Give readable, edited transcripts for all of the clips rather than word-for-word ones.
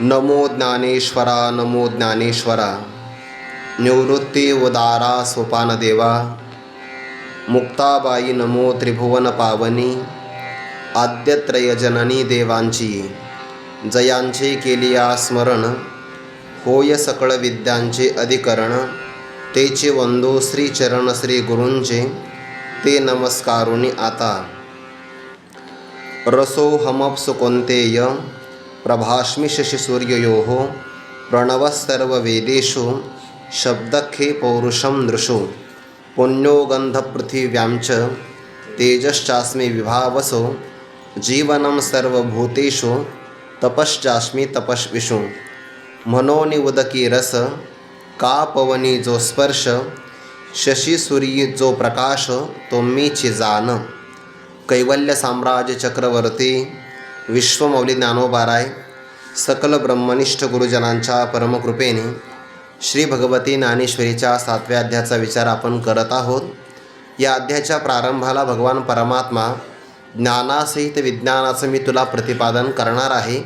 नमो ज्ञानेश्वरा नमो ज्ञानेश्वरा निवृत्ती उदारा सोपानदेवा मुक्ताबाई नमो त्रिभुवन पावनी आद्यत्रयजननी देवांची जयांचे केलिया स्मरण होय सकळ विद्यांचे अधिकरण तेचे वंदो श्रीचरण श्री गुरूंचे ते नमस्कारुनी आता रसोहमप्सु कौन्तेय प्रभास्मि शशिसूर्ययोः प्रणवस्सर्ववेदेषु शब्दखे पौरुषं नृषु पुण्यो गन्धपृथिव्यां च तेजश्चास्मि विभावसो जीवनं सर्वभूतेषु तपश्चास्मि तपस्विषु मनोनि उदकी रस का पवनी जो स्पर्श शशी सूर्य जो प्रकाश तो मीची जान कैवल्य साम्राज्य चक्रवर्ती विश्वमौली ज्ञानोबाराय सकल ब्रह्मनिष्ठ गुरुजनांच्या परमकृपेने श्री भगवती ज्ञानेश्वरीच्या 7व्या अध्यायाचा विचार आपण करत आहोत. या अध्यायाच्या प्रारंभाला भगवान परमात्मा ज्ञानासहित विज्ञानाचं मी तुला प्रतिपादन करणार आहे,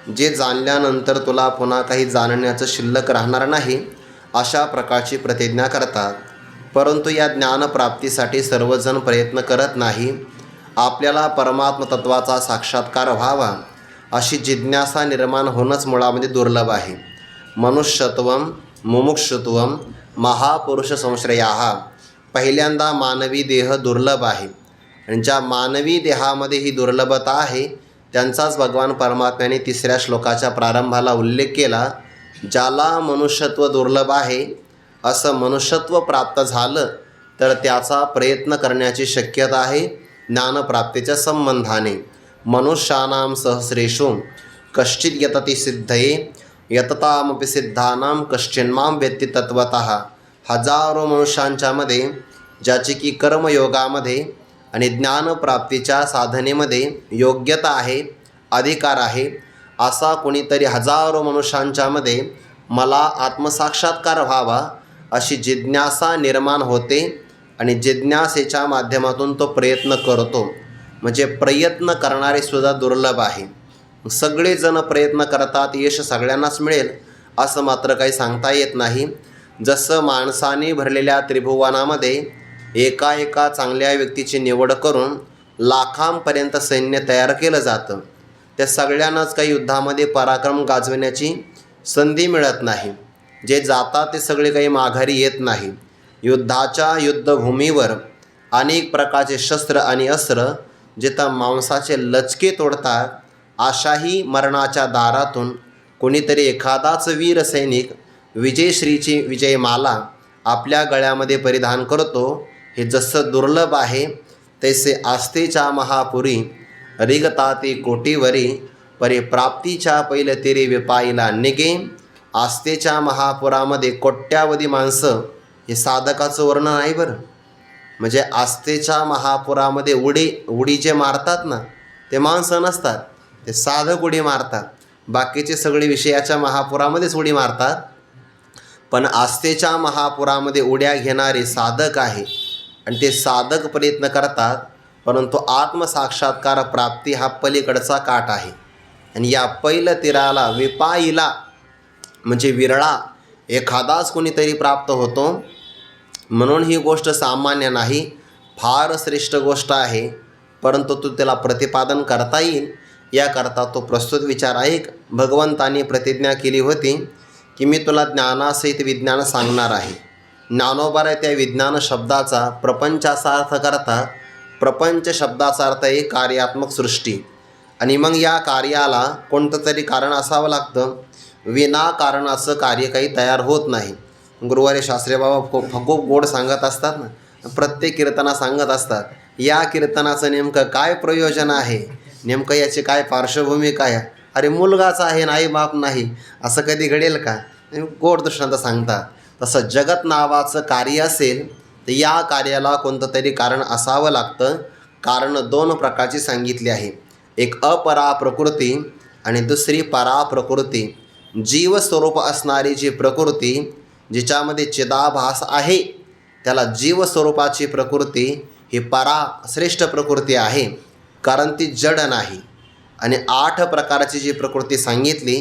जे जाणल्यानंतर तुला पुन्हा काही जाणण्याचं शिल्लक राहणार नाही अशा प्रकारची प्रतिज्ञा करतात. परंतु या ज्ञानप्राप्तीसाठी सर्वजण प्रयत्न करत नाही. आपल्याला परमात्म तत्वाचा साक्षात्कार व्हावा अशी जिज्ञासा निर्माण होणंच मुळामध्ये दुर्लभ आहे. मनुष्यत्वम मुमुक्षुत्वम महापुरुष संश्रयाः. पहिल्यांदा मानवी देह दुर्लभ आहे आणि ज्या मानवी देहामध्ये ही दुर्लभता आहे त्यांचाच भगवान परमात्म्याने 3ऱ्या श्लोकाच्या प्रारंभाला उल्लेख केला. ज्याला मनुष्यत्व दुर्लभ आहे असं मनुष्यत्व प्राप्त झालं तर त्याचा प्रयत्न करण्याची शक्यता आहे ज्ञानप्राप्तीच्या संबंधाने. मनुष्यानां सहस्रेषु कश्चित् यतति सिद्धये यततामपि सिद्धानां कश्चिन्मां वेत्ति तत्वतः. हजारो मनुष्यांच्यामध्ये ज्याची की कर्मयोगामध्ये आणि ज्ञानप्राप्तीच्या साधनेमध्ये योग्यता आहे, अधिकार आहे, असा कोणीतरी हजारो मनुष्यांच्यामध्ये मला आत्मसाक्षात्कार व्हावा अशी जिज्ञासा निर्माण होते आणि जिज्ञासेच्या माध्यमातून तो प्रयत्न करतो. म्हणजे प्रयत्न करणारे सुद्धा दुर्लभ आहे. सगळेजण प्रयत्न करतात, यश सगळ्यांनाच मिळेल असं मात्र काही सांगता येत नाही. जसं माणसाने भरलेल्या त्रिभुवनामध्ये एका चांगल्या व्यक्तीची निवड करून लाखांपर्यंत सैन्य तयार केलं जातं, त्या सगळ्यांनाच काही युद्धामध्ये पराक्रम गाजविण्याची संधी मिळत नाही. जे जातात ते सगळे काही माघारी येत नाही. युद्धाच्या युद्धभूमीवर अनेक प्रकारचे शस्त्र आणि अस्त्र जिथं मांसाचे लचके तोडतात, अशाही मरणाच्या दारातून कोणीतरी एखादाच वीर सैनिक विजयश्रीची विजयमाला आपल्या गळ्यामध्ये परिधान करतो. हे जसं दुर्लभ आहे तैसे आस्थेच्या महापुरी रिगताती कोटीवरी परिप्राप्तीच्या पहिले तेरे विपाईला निगे. आस्थेच्या महापुरामध्ये कोट्यावधी माणसं, हे साधकाचं वर्णन आहे बरं. म्हणजे आस्थेच्या महापुरामध्ये उडी जे मारतात ना ते माणसं नसतात, ते साधक उडी मारतात. बाकीचे सगळे विषयाच्या महापुरामध्येच उडी मारतात, पण आस्थेच्या महापुरामध्ये उड्या घेणारे साधक आहे आणि ते साधक प्रयत्न करतात. परंतु आत्मसाक्षात्कार प्राप्ती हा पलीकडचा काठ आहे आणि या पहिलं तीराला विपाईला म्हणजे विरळा एखादाच कोणीतरी प्राप्त होतो. म्हणून ही गोष्ट सामान्य नाही, फार श्रेष्ठ गोष्ट आहे. परंतु तू त्याला प्रतिपादन करता येईल याकरता तो प्रस्तुत विचार आहे. भगवंतांनी प्रतिज्ञा केली होती की मी तुला ज्ञानासहित विज्ञान सांगणार आहे. ज्ञानोबाराय त्या विज्ञान शब्दाचा प्रपंचाचा अर्थ करतात. प्रपंच शब्दाचा अर्थ आहे कार्यात्मक सृष्टी, आणि मग या कार्याला कोणतं तरी कारण असावं लागतं. विनाकारणाचं कार्य काही तयार होत नाही. गुरुवारी शास्त्री बाबा खूप गोड सांगत असतात ना, प्रत्येक कीर्तना सांगत असतात या कीर्तनाचं नेमकं काय प्रयोजन आहे, नेमकं याची काय पार्श्वभूमी काय. अरे मुलगाच आहे, नाही बाप नाही, असं कधी घडेल का? गोड दृष्टांत सांगतात. तसं जगत नावाचं कार्य असेल तर या कार्याला कोणतं तरी कारण असावं लागतं. कारण 2 प्रकारची सांगितली आहे, एक अपरा प्रकृती आणि दुसरी परा प्रकृती. जीवस्वरूप असणारी जी प्रकृती जिच्यामध्ये चिदाभास आहे त्याला जीवस्वरूपाची प्रकृती ही परा श्रेष्ठ प्रकृती आहे, कारण ती जड नाही. आणि 8 प्रकारची जी प्रकृती सांगितली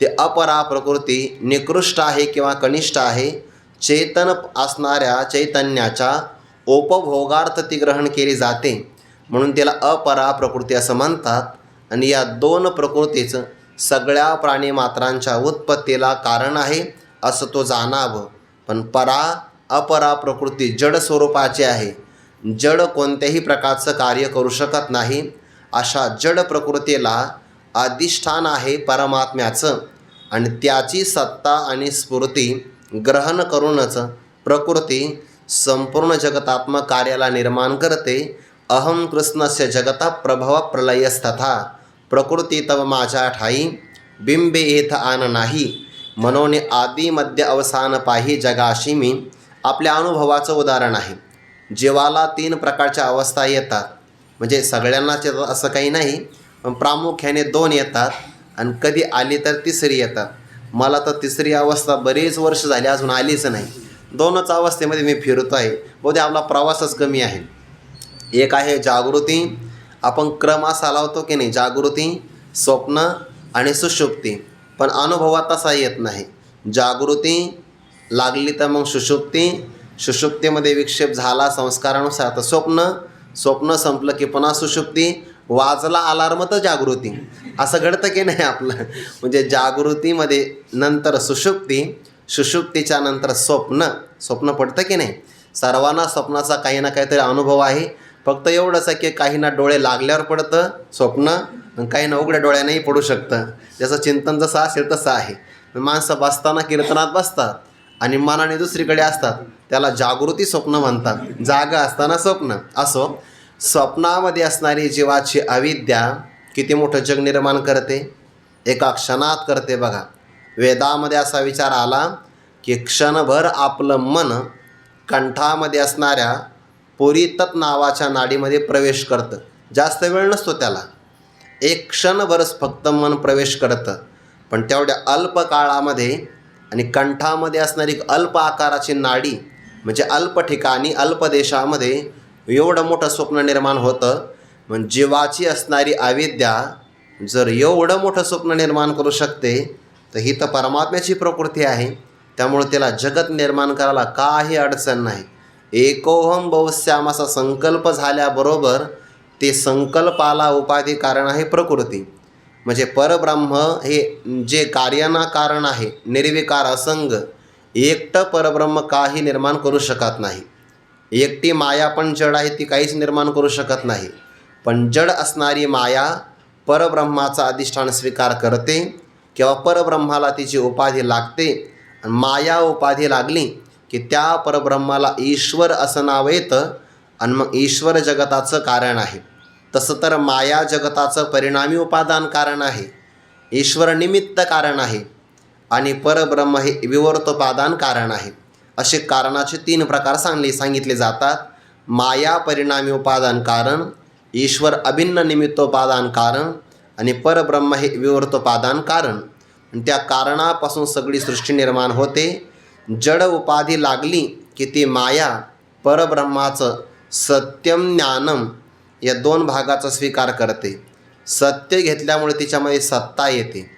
ते अपरा प्रकृती निकृष्ट आहे किंवा कनिष्ठ आहे, चेतन असणाऱ्या चैतन्याच्या उपभोगार्थ ती ग्रहण केली जाते, म्हणून त्याला अपरा प्रकृती असं म्हणतात. आणि या दोन प्रकृतीचं सगळ्या प्राणीमात्रांच्या उत्पत्तीला कारण आहे असं तो जाणावं. पण अपरा प्रकृती जड स्वरूपाची आहे, जड कोणत्याही प्रकारचं कार्य करू शकत नाही. अशा जड प्रकृतीला अधिष्ठान आहे परमात्म्याचं, आणि त्याची सत्ता आणि स्फूर्ती ग्रहण करूनच प्रकृती संपूर्ण जगतात्मक कार्याला निर्माण करते. अहम कृष्णस्य जगता प्रभव प्रलयस्तथा प्रकृती तव माझ्या ठाई बिंबे येथ आन नाही, म्हणून आदी मध्य अवसान पाही जगाशी मी. आपल्या अनुभवाचं उदाहरण आहे. जीवाला 3 प्रकारच्या अवस्था येतात, म्हणजे सगळ्यांनाच येतात असं काही नाही, पण प्रामुख्याने 2 येतात आणि कधी आली तर 3री येतात. मला तर 3री अवस्था बरेच वर्ष झाली अजून आलीच नाही. 2च अवस्थेमध्ये मी फिरतो आहे. बहुतेक आपला प्रवासच कमी आहे. एक आहे जागृती, आपण क्रम असा लावतो की नाही, जागृती, स्वप्न आणि सुषुप्ती, पण अनुभवात तसा येत नाही. जागृती लागली तर मग सुषुप्ती, सुषुप्तीमध्ये विक्षेप झाला संस्कारानुसार तर स्वप्न संपलं की पुन्हा सुषुप्ती, वाजला अलार्म तर जागृती. असं घडतं की नाही आपलं. म्हणजे जागृतीमध्ये नंतर सुषुप्ती, सुषुप्तीच्या नंतर स्वप्न पडतं की नाही. सर्वांना स्वप्नाचा काही ना काहीतरी अनुभव आहे. फक्त एवढंच आहे की काहींना डोळे लागल्यावर पडतं स्वप्न, आणि काहींना उघड्या डोळ्यानेही पडू शकतं. ज्याचं चिंतन जसं असेल तसं आहे. माणसं बसताना कीर्तनात बसतात आणि मनाने दुसरीकडे असतात, त्याला जागृती स्वप्न म्हणतात. जागा असताना स्वप्न. असो, स्वप्नामध्ये असणारी जीवाची अविद्या किती मोठं जग निर्माण करते, एका क्षणात करते बघा. वेदामध्ये असा विचार आला की क्षणभर आपलं मन कंठामध्ये असणाऱ्या पुरीतत नावाच्या नाडीमध्ये प्रवेश करतं. जास्त वेळ नसतो त्याला, एक क्षणभरच फक्त मन प्रवेश करतं. पण तेवढ्या अल्प काळामध्ये आणि कंठामध्ये असणारी अल्प आकाराची नाडी, म्हणजे अल्प ठिकाणी अल्प देशामध्ये एवढं मोठं स्वप्न निर्माण होतं. मग जीवाची असणारी अविद्या जर एवढं मोठं स्वप्न निर्माण करू शकते, तर ही तर परमात्म्याची प्रकृती आहे. त्यामुळे त्याला जगत निर्माण करायला काही अडचण नाही. एकोहम बहुश्याम असा संकल्प झाल्याबरोबर ते संकल्पाला उपाधी कारण आहे प्रकृती. म्हणजे परब्रह्म हे जे कार्याना कारण आहे, निर्विकार असंग, एकटं परब्रह्म काही निर्माण करू शकत नाही. एकटी माया पण जड आहे, ती काहीच निर्माण करू शकत नाही. पण जड असणारी माया परब्रह्माचा अधिष्ठान स्वीकार करते किंवा परब्रह्माला तिची उपाधी लागते. आणि माया उपाधी लागली की त्या परब्रह्माला ईश्वर असं नाव येतं, आणि मग ईश्वर जगताचं कारण आहे. तसं तर माया जगताचं परिणामी उपादान कारण आहे, ईश्वर निमित्त कारण आहे, आणि परब्रह्म हे विवर्तोपादान कारण आहे. असे कारणाचे 3 प्रकार सांगितले जातात. माया परिणामी उपादान कारण, ईश्वर अभिन्न निमित्तोपादान कारण, आणि परब्रह्म हे विवर्तोपादान कारण. आणि त्या कारणापासून सगळी सृष्टी निर्माण होते. जड उपाधी लागली की ती माया परब्रह्माचं सत्यम ज्ञानम या 2 भागाचा स्वीकार करते. सत्य घेतल्यामुळे तिच्यामध्ये सत्ता येते,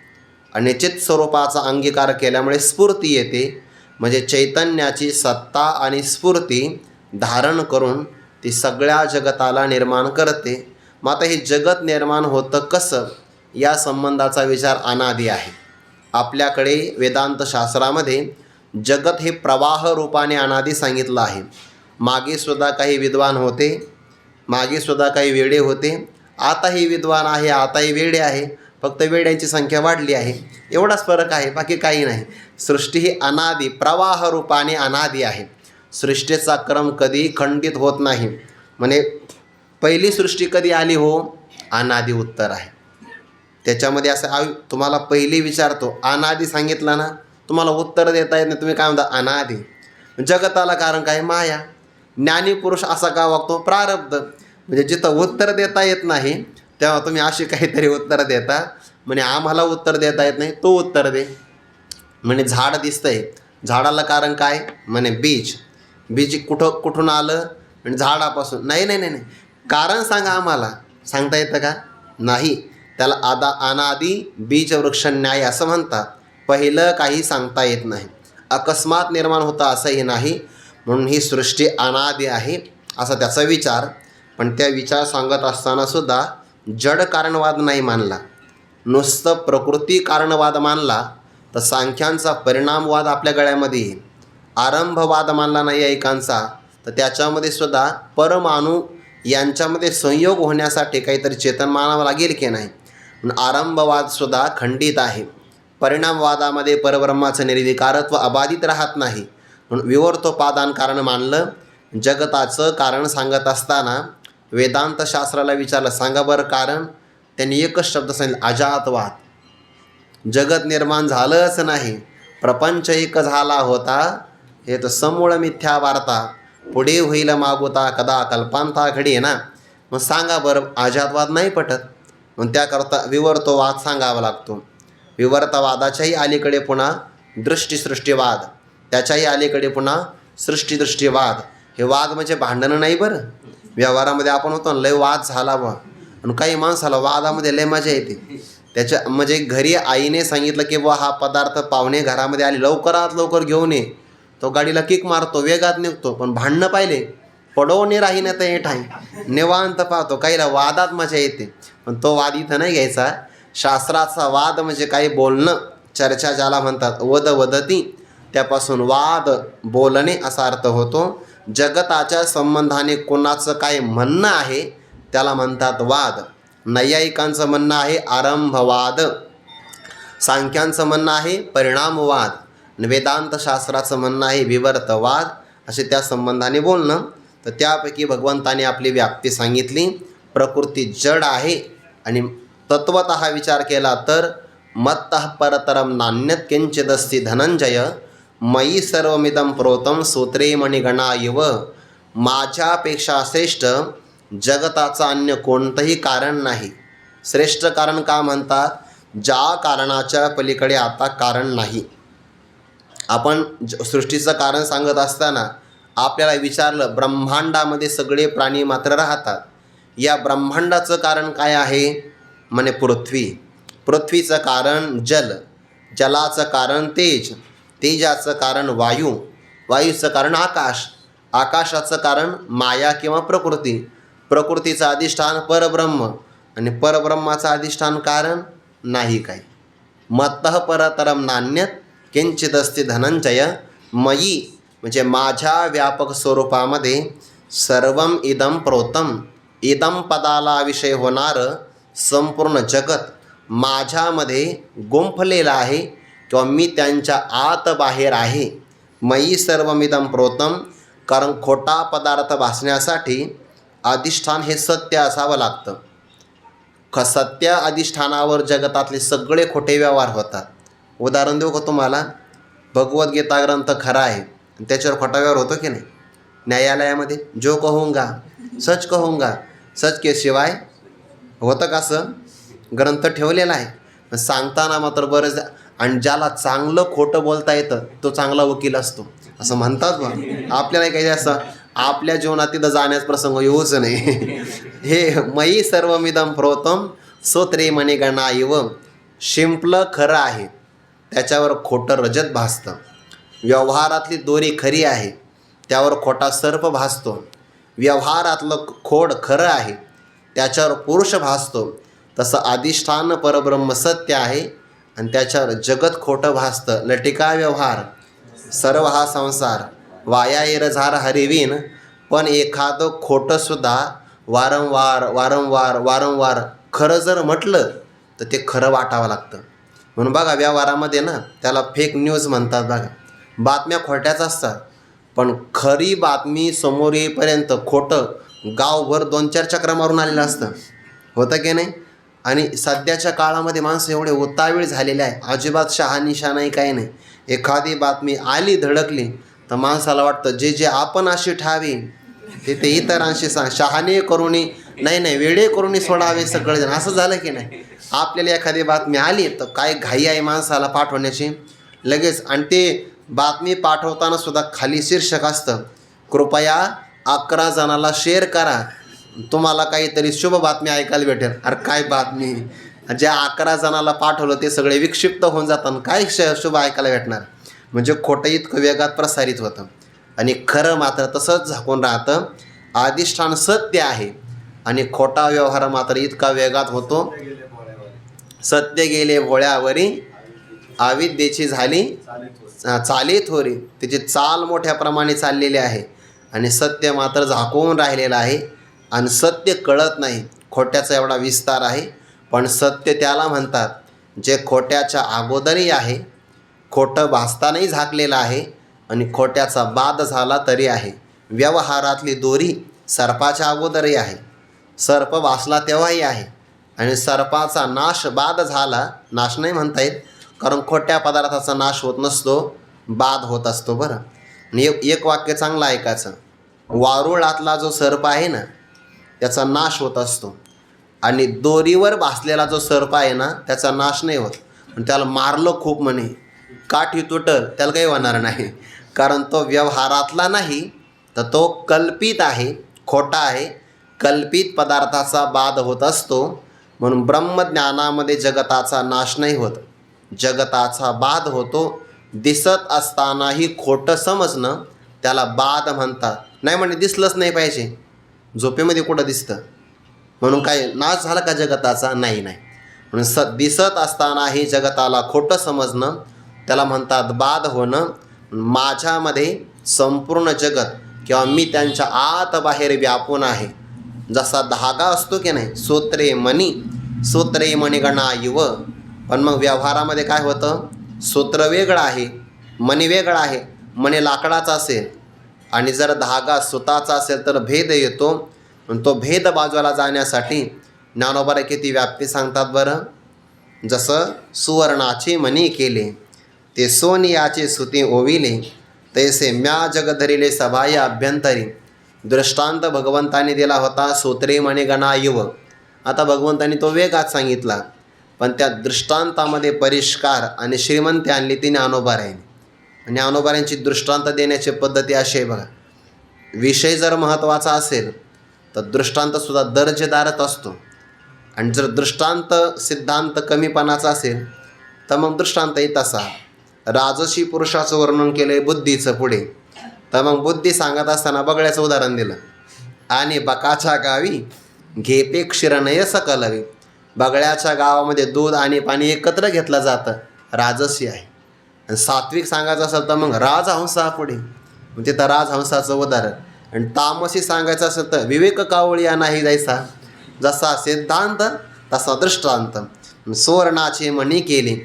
आणि चित स्वरूपाचा अंगीकार केल्यामुळे स्फूर्ती येते. म्हणजे चैतन्याची सत्ता आणि स्फूर्ती धारण करून ती सगळ्या जगताला निर्माण करते. मग आता हे जगत निर्माण होतं कसं, या संबंधाचा विचार अनादी आहे. आपल्याकडे वेदांत शास्त्रामध्ये जगत हे प्रवाह रूपाने अनादी सांगितलं आहे. मागे सुद्धा काही विद्वान होते, मागे सुद्धा काही वेडे होते, आताही विद्वान आहे, आताही वेडे आहे. फक्त वेड्यांची संख्या वाढली आहे, एवढाच फरक आहे, बाकी काही नाही. सृष्टी ही अनादी प्रवाह रूपाने अनादी आहे. सृष्टीचा क्रम कधी खंडित होत नाही. म्हणजे पहिली सृष्टी कधी आली हो, अनादी उत्तर आहे. त्याच्यामध्ये असं तुम्हाला पहिली विचारतो, अनादी सांगितलं ना, तुम्हाला उत्तर देता येत नाही, तुम्ही काय म्हणता अनादी. जगताला कारण काय, माया. ज्ञानी पुरुष असा का वागतो, प्रारब्ध. म्हणजे जिथं उत्तर देता येत नाही तेव्हा तुम्ही अशी काहीतरी उत्तर देता. म्हणे आम्हाला उत्तर देता येत नाही, तो उत्तर दे. म्हणे झाड दिसतंय, झाडाला कारण काय, म्हणे बीज कुठून आलं, म्हणजे झाडापासून. नाही, कारण सांगा आम्हाला. सांगता येतं का, नाही. त्याला अनादी बीज वृक्ष न्याय असं म्हणतात. पहिलं काही सांगता येत नाही, अकस्मात निर्माण होतं असंही नाही, म्हणून ही सृष्टी अनादी आहे असा त्याचा विचार. पण त्या विचार सांगत असतानासुद्धा जड कारणवाद नाही मानला, नुसतं प्रकृती कारणवाद मानला तर सांख्यांचा परिणामवाद आपल्या गळ्यामध्ये येईल. आरंभवाद मानला नाही ऐकांचा तर त्याच्यामध्ये सुद्धा परमाणू यांच्यामध्ये संयोग होण्यासाठी काहीतरी चेतन मानावं लागेल की नाही. आरंभवादसुद्धा खंडित आहे. परिणामवादामध्ये परब्रह्माचं निर्विकारत्व अबाधित राहत नाही, म्हणून विवर्तोपादान कारण मानलं. जगताचं कारण सांगत असताना वेदांतशास्त्राला विचारलं, सांगा बरं कारण. त्यांनी एकच शब्द सांगितलं, अजातवाद. जगत निर्माण झालंच नाही, प्रपंच एक झाला होता, हे तर समूळ मिथ्या वार्ता. पुढे होईल मागोता कदा कल्पांता घडी ना. मग सांगा बरं, अजातवाद नाही पटत, मग त्याकरता विवर्तवाद सांगावा लागतो. विवर्तवादाच्याही अलीकडे पुन्हा दृष्टीसृष्टीवाद, त्याच्याही अलीकडे पुन्हा सृष्टीदृष्टीवाद. हे वाद म्हणजे भांडणं नाही बरं. व्यवहारामध्ये आपण होतो लय वाद झाला बा, आणि काही माणसाला वादामध्ये लय मजा येते. त्याच्या म्हणजे घरी आईने सांगितलं की बुवा हा पदार्थ पाहुणे घरामध्ये आले, लवकरात लवकर घेऊन ये, तो गाडीला किक मारतो, वेगात निघतो. पण भांडणं पाहिले, पडवणे राही ना तर हे ठाई, निवांत पाहतो. काहीला वादात मजा येते, पण तो वाद इथं नाही घ्यायचा. शास्त्राचा वाद म्हणजे काही बोलणं, चर्चा ज्याला म्हणतात, वद वदती, त्यापासून वाद बोलणे असा अर्थ होतो. जगताच्या संबंधाने कोणाचं काय म्हणणं आहे त्याला म्हणतात वाद. नैयायिकांचं म्हणणं आहे आरंभवाद, सांख्यांचं म्हणणं आहे परिणामवाद, वेदांतशास्त्राचं म्हणणं आहे विवर्तवाद. असे त्या संबंधाने बोलणं. तर त्यापैकी भगवंताने आपली व्याप्ती सांगितली. प्रकृती जड आहे आणि तत्वतः विचार केला तर मत्तः परतरम नान्यत किंचिदस्ति धनंजय, मयी सर्वमिदं प्रोतं सूत्रे मणिगणा इव. माझ्यापेक्षा श्रेष्ठ जगताचं अन्य कोणतंही कारण नाही. श्रेष्ठ कारण का म्हणतात? ज्या कारणाच्या पलीकडे आता कारण नाही. आपण सृष्टीचं कारण सांगत असताना आपल्याला विचारलं, ब्रह्मांडामध्ये सगळे प्राणी मात्र राहतात, या ब्रह्मांडाचं कारण काय आहे? म्हणे पृथ्वी. पृथ्वीचं कारण जल, जलाचं कारण तेज, तेजाचं कारण वायू, वायूचं कारण आकाश, आकाशाचं कारण माया किंवा प्रकृती, प्रकृतीचं अधिष्ठान परब्रह्म आणि परब्रह्माचं अधिष्ठान कारण नाही काही. मत्तः परतरम नान्यत किंचिदस्ति धनंजय, मयी म्हणजे माझ्या व्यापक स्वरूपामध्ये सर्वम इदम प्रोतम, इदम पदाला विषय होणारं संपूर्ण जगत माझ्यामध्ये गुंफलेलं आहे किंवा मी त्यांच्या आत बाहेर आहे. मयी सर्वमिदम प्रोतम, कारण खोटा पदार्थ भासण्यासाठी अधिष्ठान हे सत्य असावं लागतं. सत्य अधिष्ठानावर जगतातले सगळे खोटे व्यवहार होतात. उदाहरण देऊ का तुम्हाला? भगवद्गीता ग्रंथ खरा आहे, त्याच्यावर खोटा व्यवहार होतो की नाही? न्यायालयामध्ये जो कहूंगा सच कहूंगा, सच के शिवाय होतं का? असं ग्रंथ ठेवलेला आहे. सांगताना मात्र बरंच, आणि ज्याला चांगलं खोटं बोलता येतं तो चांगला वकील असतो असं म्हणतात बा. आपल्याला काही असं आपल्या जीवनात तिथं जाण्यास प्रसंग येऊच नाही. हे मयी सर्वमिदं प्रोतम सूत्रे मणिगणा इव. शिंपलं खरं आहे, त्याच्यावर खोटं रजत भासतं. व्यवहारातली दोरी खरी आहे, त्यावर खोटा सर्प भासतो. व्यवहारातलं खोड खरं आहे, त्याच्यावर पुरुष भासतो. तसं अधिष्ठान परब्रह्म सत्य आहे आणि त्याच्यावर जगत खोटं भासतं. लटिका व्यवहार सर्व हा संसार वाया येरझार हरिवीन. पण एखादं खोटंसुद्धा वारंवार वारंवार वारंवार खरं जर म्हटलं तर ते खरं वाटावं लागतं. म्हणून बघा व्यवहारामध्ये ना त्याला फेक न्यूज म्हणतात. बघा बातम्या खोट्याच असतात, पण खरी बातमी समोर येईपर्यंत खोटं गावभर 2-4 चक्र मारून आलेलं असतं. होतं की नाही? आणि सध्याच्या काळामध्ये माणसं एवढे उतावीळ झालेले आहे, अजिबात शहानिशा नाही, काही नाही. एखादी बातमी आली धडकली तर माणसाला वाटतं जे जे आपण अशी ठावी ते इतरांशी शहाणे करूनी नाही वेडे करूनी सोडावे सगळेजण. असं झालं की नाही? आपल्याला एखादी बातमी आली तर काय घाई आहे माणसाला पाठवण्याची लगेच, आणि ते बातमी पाठवताना सुद्धा खाली शीर्षक असतं, कृपया 11 जणाला शेअर करा, तुम्हाला काहीतरी शुभ बातमी ऐकायला भेटेल. अरे काय बातमी? ज्या 11 जणाला पाठवलं ते सगळे विक्षिप्त होऊन जातात. काय शुभ ऐकायला भेटणार? म्हणजे खोटं इतकं वेगात प्रसारित होतं आणि खरं मात्र तसंच झाकून राहतं. अधिष्ठान सत्य आहे आणि खोटा व्यवहार मात्र इतका वेगात होतो. सत्य गेले भोळ्यावरी, अविद्येची झाली चाली थोरी. त्याची चाल मोठ्या प्रमाणे चाललेली आहे आणि सत्य मात्र झाकून राहिलेलं आहे आणि सत्य कळत नाही. खोट्याचा एवढा विस्तार आहे, पण सत्य त्याला म्हणतात जे खोट्याच्या अगोदरही आहे, खोटं भासतानाही झाकलेलं आहे आणि खोट्याचा बाध झाला तरी आहे. व्यवहारातली दोरी सर्पाच्या अगोदरही आहे, सर्प भासला तेव्हाही आहे आणि सर्पाचा नाश बाध झाला, नाश नाही म्हणता येत कारण खोट्या पदार्थाचा नाश होत नसतो, बाध होत असतो. बरं, आणि एक वाक्य चांगलं ऐकायचं. वारुळातला जो सर्प आहे ना त्याचा नाश होत असतो आणि दोरीवर भासलेला जो सर्प आहे ना त्याचा नाश नाही होत. आणि त्याला मारलं खूप म्हणे, काठी तुटल, त्याला काही होणार नाही कारण तो व्यवहारातला नाही, तर तो कल्पित आहे, खोटा आहे. कल्पित पदार्थाचा बाध होत असतो. म्हणून ब्रह्मज्ञानामध्ये जगताचा नाश नाही होत, जगताचा बाध होतो. दिसत असतानाही खोटं समजणं त्याला बाध म्हणतात. नाही म्हणे दिसलंच नाही पाहिजे, झोपेमध्ये कुठं दिसतं म्हणून काय नाश झाला का जगताचा? नाही. म्हणून दिसत असतानाही जगताला खोटं समजणं त्याला म्हणतात बाध होणं. माझ्यामध्ये संपूर्ण जगत किंवा मी त्यांच्या आत बाहेर व्यापून आहे. जसा धागा असतो की नाही, सूत्रे मणिगणा युव. पण मग व्यवहारामध्ये काय होतं? सूत्र वेगळं आहे, मणी वेगळा आहे. मणी लाकडाचा असेल आणि जर धागा सुताचा असेल तर भेद येतो. आणि तो भेद बाजूला जाण्यासाठी ज्ञानोबाला किती व्याप्ती सांगतात बरं. जसं सुवर्णाचे मणी केले, ते सोनियाचे सुती ओविले, तैसे म्या जग धरिले सभाय अभ्यंतरी. दृष्टांत भगवंतांनी दिला होता सूत्रे मणिगणा युव. आता भगवंतांनी तो वेगात सांगितला, पण त्या दृष्टांतामध्ये परिष्कार आणि श्रीमंती आणली ती ज्ञानोबारायांनी. आणि ज्ञानोबारायांची दृष्टांत देण्याची पद्धती अशी आहे बघा. विषय जर महत्त्वाचा असेल तर दृष्टांतसुद्धा दर्जेदारच असतो आणि जर दृष्टांत सिद्धांत कमीपणाचा असेल तर मग दृष्टांतही तसा. राजसी पुरुषाचं वर्णन केलं आहे बुद्धीचं पुढे, तर मग बुद्धी सांगत असताना बगळ्याचं उदाहरण दिलं. आणि बकाच्या गावी घेपे क्षीरनय सकलवी. बगळ्याच्या गावामध्ये दूध आणि पाणी एकत्र घेतलं जातं, राजसी आहे. आणि सात्विक सांगायचं असेल तर मग राजहंसा पुढे, म्हणजे तर राजहंसाचं उदाहरण. आणि तामसी सांगायचं असेल तर विवेक कावळिया नाही जायचा. जसा सिद्धांत तसा दृष्टांत. सुवर्णाचे मणी केले,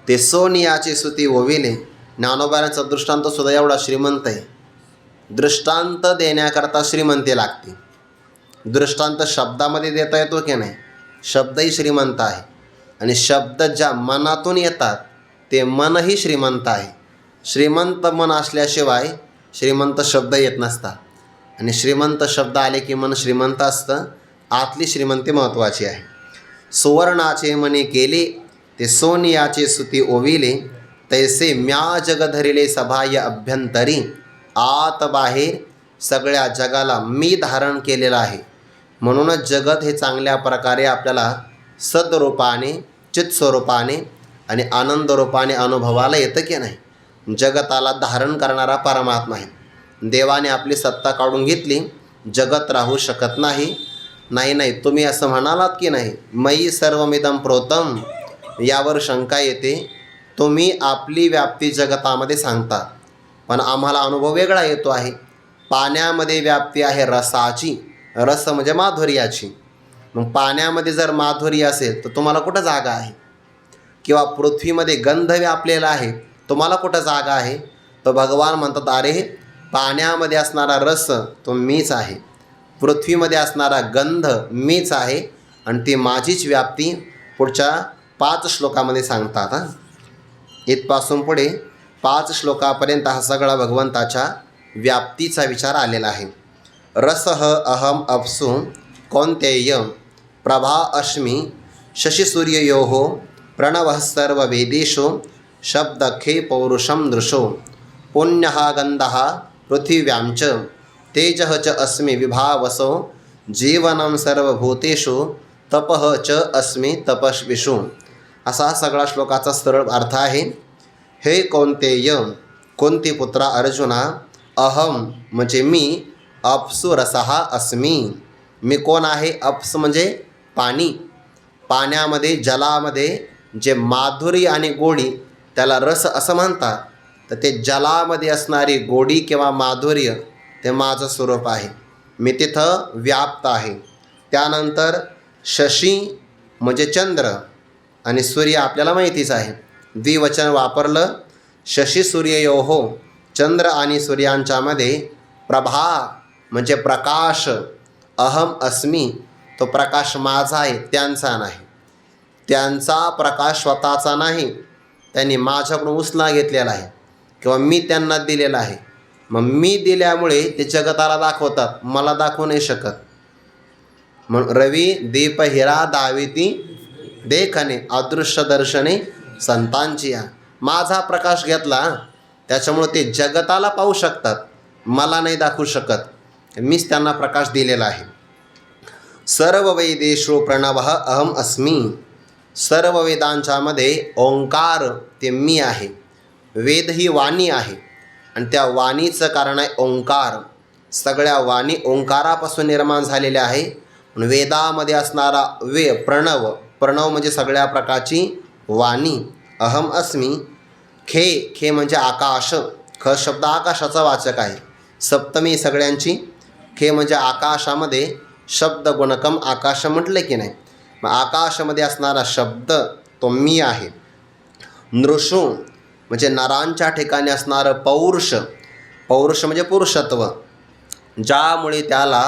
ते सोनियाचे सुती ओविले. ज्ञानोबारांचा दृष्टांतसुद्धा एवढा श्रीमंत आहे. दृष्टांत देण्याकरता श्रीमंती लागते. दृष्टांत शब्दामध्ये देता येतो की नाही, शब्दही श्रीमंत आहे. आणि शब्द ज्या मनातून येतात ते मनही श्रीमंत आहे. श्रीमंत मन असल्याशिवाय श्रीमंत शब्द येत नसतात. आणि श्रीमंत शब्द आले की मन श्रीमंत असतं. आतली श्रीमंती महत्त्वाची आहे. सुवर्णाचे मणी केले, ते सोनियाचे सुती ओविले, तैसे म्या जग धरिले सभाय अभ्यंतरी. आत बाहेर सगळ्या जगाला मी धारण केलेलं आहे. म्हणूनच जगत हे चांगल्या प्रकारे आपल्याला सद्रूपाने, चित्स्वरूपाने आणि आनंदरूपाने अनुभवाला येतं की नाही. जगताला धारण करणारा परमात्मा आहे. देवाने आपली सत्ता काढून घेतली, जगत राहू शकत नाही. नाही तुम्ही असं म्हणालात की नाही, मयी सर्वमिदं प्रोतम, यावर शंका येते. तुम्ही आपली व्याप्ती जगतामध्ये सांगता, पण आम्हाला अनुभव वेगळा येतो आहे. पाण्यामध्ये व्याप्ती आहे रसाची, रस म्हणजे माधुर्याची. मग पाण्यामध्ये जर माधुर्य असेल तर तुम्हाला कुठं जागा आहे? किंवा पृथ्वीमध्ये गंध व्यापलेला आहे, तुम्हाला कुठं जागा आहे? तर भगवान म्हणतात, अरे पाण्यामध्ये असणारा रस तो मीच आहे, पृथ्वीमध्ये असणारा गंध मीच आहे आणि ती माझीच व्याप्ती पुढच्या 5 श्लोकामध्ये सांगतात. इथपासून पुढे 5 श्लोकापर्यंत हा सगळा भगवंताच्या व्याप्तीचा विचार आलेला आहे. रसः अहम अप्सु कौन्तेय प्रभा अस्मि शशिसूर्ययोः प्रणवः सर्ववेदेषु शब्दखे पौरुषं दृशो पुण्यः गन्धः पृथिव्यां च तेजः च अस्मि विभावसो जीवनं सर्वभूतेषु तपः च अस्मि तपस्विषु, असा हा सगळा श्लोकाचा सरळ अर्थ आहे. हे कौंतेय, कोणती पुत्रा अर्जुना, अहम म्हणजे मी, अप्सु रसः अस्मि, मी कोण आहे. अप्स म्हणजे पाणी, पाण्यामध्ये जलामध्ये जे माधुरी आणि गोडी त्याला रस असं म्हणतात. तर ते जलामध्ये असणारी गोडी किंवा माधुर्य ते माझं स्वरूप आहे, मी तिथं व्याप्त आहे. त्यानंतर शशी म्हणजे चंद्र आणि सूर्य आपल्याला माहितीच आहे, द्विवचन वापरलं. शशी सूर्ययोहो, चंद्र आणि सूर्यांच्यामध्ये प्रभा म्हणजे प्रकाश. अहम अस्मि, तो प्रकाश माझा आहे, त्यांचा नाही. त्यांचा प्रकाश स्वतःचा नाही, त्यांनी माझ्याकडून उचला घेतलेला आहे किंवा मी त्यांना दिलेला आहे. मग मी दिल्यामुळे ते जगताला दाखवतात, मला दाखवू नाही शकत. म्हणून रवी दीप हिरा दाविती देखणे, अदृश्य दर्शने संतांची. माझा प्रकाश घेतला त्याच्यामुळे ते जगताला पाहू शकतात, मला नाही दाखवू शकत, मीच त्यांना प्रकाश दिलेला आहे. सर्व वेदेषु प्रणवः अहम अस्मि, सर्व वेदांच्यामध्ये ओंकार ते मी आहे. वेद ही वाणी आहे आणि त्या वाणीचं कारण आहे ओंकार. सगळ्या वाणी ओंकारापासून निर्माण झालेल्या आहे. वेदामध्ये असणारा प्रणव, प्रणव म्हणजे सगळ्या प्रकारची वाणी. अहम अस्मि. खे म्हणजे आकाश, ख शब्द आकाशाचा वाचक आहे. सप्तमी सगळ्यांची. खे म्हणजे आकाशामध्ये शब्द गुणकम आकाश म्हटले की नाही, मग आकाशामध्ये असणारा शब्द तो मी आहे. नृषु म्हणजे नरांच्या ठिकाणी असणारं पौरुष, पौरुष म्हणजे पुरुषत्व, ज्यामुळे त्याला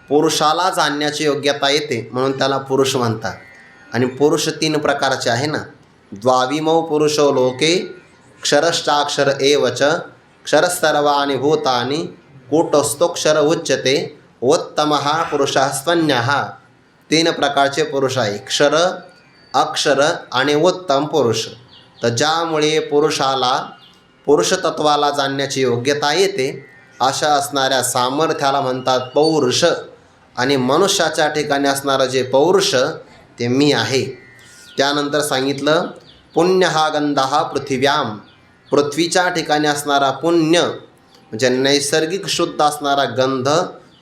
पुरुषाला जाणण्याची योग्यता येते म्हणून त्याला पुरुष म्हणतात. आणि पुरुष 3 प्रकारचे आहे ना, द्वाविमौ पुरुषो लोके क्षरश्चाक्षर एवच क्षरसर्वाणि भूतानि कूटस्थोक्षर उच्यते उत्तमः पुरुषः स्वन्यः. 3 प्रकारचे पुरुष आहे, क्षर, अक्षर आणि उत्तम पुरुष. तर ज्यामुळे पुरुषाला पुरुषतत्वाला जाणण्याची योग्यता येते अशा असणाऱ्या सामर्थ्याला म्हणतात पौरुष. आणि मनुष्याच्या ठिकाणी असणारं जे पौरुष ते मी आहे. त्यानंतर सांगितलं पुण्य हा गंधः पृथिव्याम, पृथ्वीच्या ठिकाणी असणारा पुण्य म्हणजे नैसर्गिक शुद्ध असणारा गंध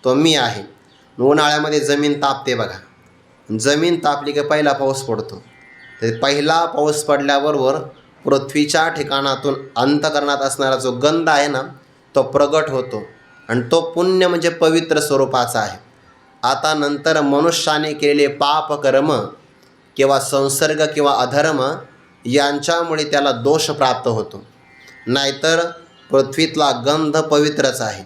तो मी आहे. उन्हाळ्यामध्ये जमीन तापते बघा, जमीन तापली की पहिला पाऊस पडतो. तर पहिला पाऊस पडल्याबरोबर पृथ्वीच्या ठिकाणातून अंतःकरणात असणारा जो गंध आहे ना तो प्रगट होतो आणि तो पुण्य म्हणजे पवित्र स्वरूपाचा आहे. आता नंतर मनुष्याने केलेले पापकर्म किंवा संसर्ग किंवा अधर्म यांच्यामुळे त्याला दोष प्राप्त होतो. नाहीतर पृथ्वीतला गंध पवित्रच आहे,